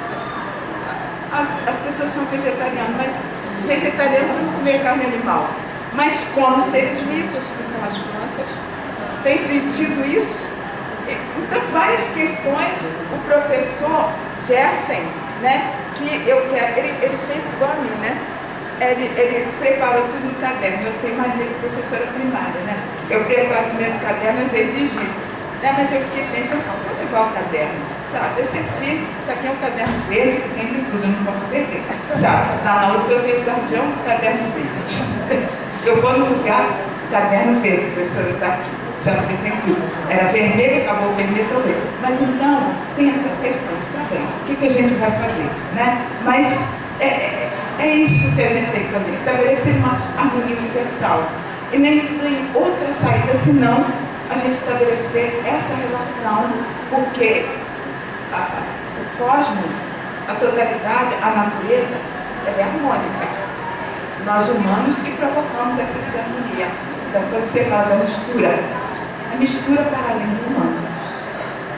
As pessoas são vegetarianas, mas vegetariano não comer carne animal, mas como seres vivos, que são as plantas. Tem sentido isso? Então, várias questões, o professor Gerson, né, que eu quero, ele fez igual a mim, né? Ele preparou tudo no caderno. Eu tenho mania de professora primária, né? Eu preparo o primeiro caderno, às vezes digito, né? Mas eu fiquei pensando, não vou levar o caderno, sabe? Eu sempre fiz, isso aqui é um caderno verde que tem de tudo, eu não posso perder, sabe? Na UF eu tenho o guardião do caderno verde. Eu vou no lugar, caderno verde, professora está aqui, sabe? Que tem tudo. Era vermelho, acabou vermelho, estou verde. Mas então, tem essas questões, tá bem? O que a gente vai fazer, né? Mas é isso que a gente tem que fazer, estabelecer uma harmonia universal. E nem tem outra saída senão a gente estabelecer essa relação, porque o cosmos, a totalidade, a natureza, ela é harmônica. Nós humanos que provocamos essa desarmonia. Então, quando você fala da mistura, a mistura para além do humano,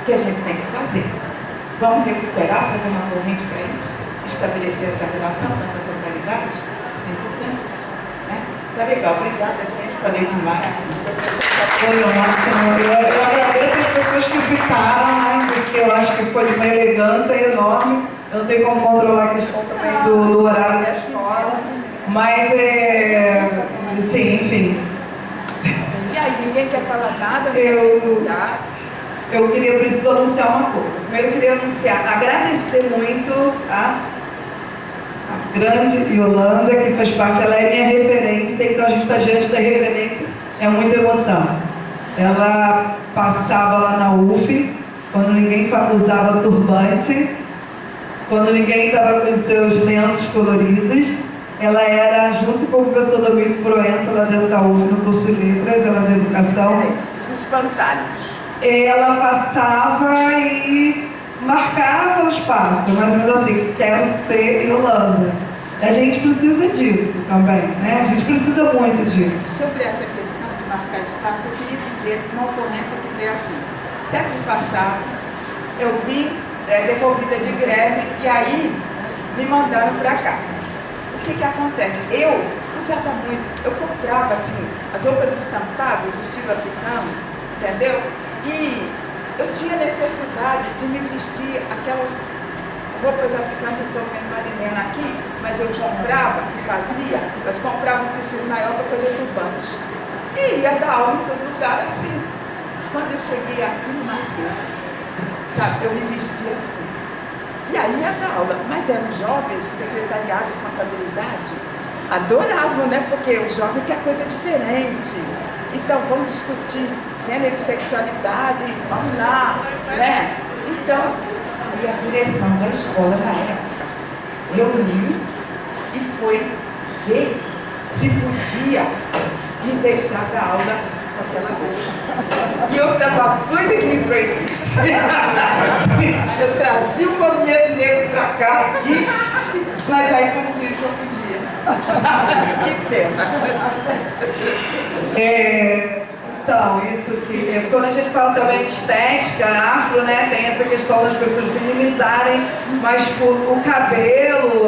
que a gente tem que fazer. Vamos recuperar, fazer uma corrente para isso, estabelecer essa relação com essa totalidade. Isso é importantíssimo, né? Tá legal, obrigada, gente. Falei demais. Foi ótimo. Eu agradeço as pessoas que ficaram, né? Porque eu acho que foi de uma elegância enorme. Eu não tenho como controlar a questão também do horário da escola. Mas sim, enfim. E aí, ninguém quer falar nada? Eu preciso anunciar uma coisa. Primeiro eu queria agradecer muito a grande Yolanda, que faz parte, ela é minha referência, então a gente está diante da referência, é muita emoção. Ela passava lá na UF, quando ninguém usava turbante, quando ninguém estava com seus lenços coloridos. Ela era, junto com o professor Domingos Proença, lá dentro da UF, no curso de letras, ela de educação. Os espantalhos. Ela passava e marcava o espaço, mais ou menos assim, quero ser Yolanda. A gente precisa disso também, né? A gente precisa muito disso. Sobre essa questão de marcar espaço, eu queria dizer uma ocorrência que veio aqui. Século passado, eu vim devolvida de greve e aí me mandaram para cá. O que acontece? Eu usava muito, eu comprava assim, as roupas estampadas, estilo africano, entendeu? E eu tinha necessidade de me vestir aquelas roupas africanas, eu estou vendo Marilena aqui, mas eu comprava e fazia, mas comprava um tecido maior para fazer turbante. E ia dar aula em todo lugar assim. Quando eu cheguei aqui no Macedo, sabe, eu me vestia assim. E aí ia dar aula, mas eram jovens, secretariado, contabilidade, adoravam, né? Porque o jovem quer coisa diferente. Então, vamos discutir gênero e sexualidade, vamos lá, né? Então, aí a direção da escola na época reuniu e foi ver se podia me deixar dar aula com aquela roupa. E eu estava doida que me proibisse. Eu trazia o movimento negro para cá, ixi, mas aí como que eu podia. Que pena. Então, isso que... Quando a gente fala também de estética, afro, né? Tem essa questão das pessoas minimizarem, mas o cabelo,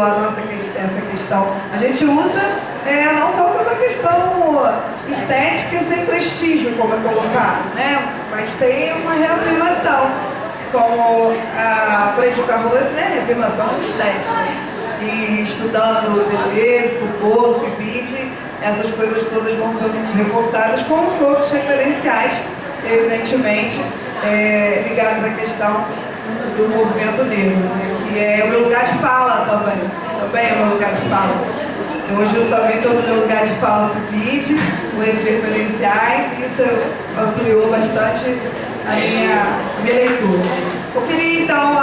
essa questão, a gente usa não só por uma questão estética sem prestígio, como é colocado, né? Mas tem uma reafirmação, como aprendi com a Rose, né? Reafirmação estética. E estudando Deleuze, Foucault, Pibide, essas coisas todas vão sendo reforçadas com os outros referenciais, evidentemente, ligados à questão do movimento negro, né? Que é o meu lugar de fala também é o meu lugar de fala. Hoje eu também estou no meu lugar de fala no Pibide, com esses referenciais, e isso ampliou bastante a minha leitura. Eu queria então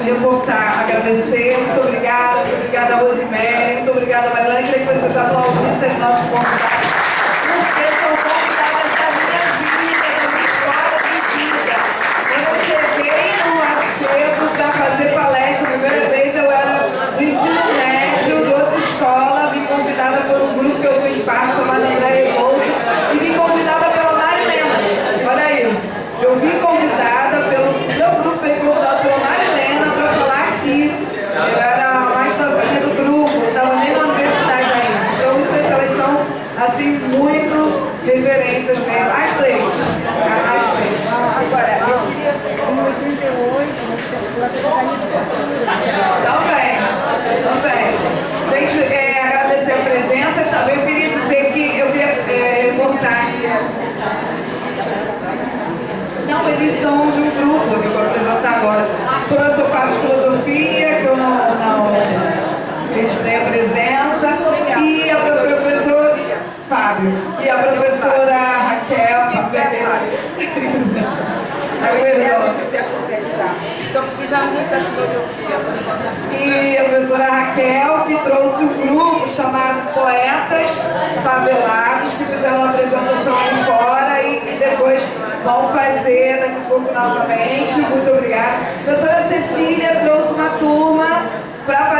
reforçar, agradecer, muito obrigada Rosemary, muito obrigada Marilene, queria que vocês aplaudissem os nossos convidados, porque são convidadas da minha vida, da minha história de vida. Quando eu cheguei no Macedo para fazer palestra, a primeira vez eu era no ensino médio de outra escola, vim convidada por um grupo que eu fiz parte, chamado André Rebouça, e vim convidada pela Marilena. Olha isso, eu vim convidada pelo meu grupo, veio convidado pela Marilena para falar aqui. Eu era a mais novinha do grupo, não estava nem na universidade ainda. Então, elas são, assim, muito referências mesmo. As três. Agora, eu queria, em 88, na Secretaria de Cultura. Também. Gente, agradecer a presença. Também eu queria dizer que eu queria reforçar. Não, eles são de um grupo que eu vou apresentar agora. O professor Fábio de Filosofia, que eu não registrei a presença, e a professora Fábio, e a professora Raquel, precisa conversar. Então precisa muito da filosofia. E a professora Raquel, que trouxe um grupo chamado Poetas Favelados, que fizeram uma apresentação aí fora e depois vão fazer daqui a pouco novamente. Muito obrigada. A professora Cecília trouxe uma turma para fazer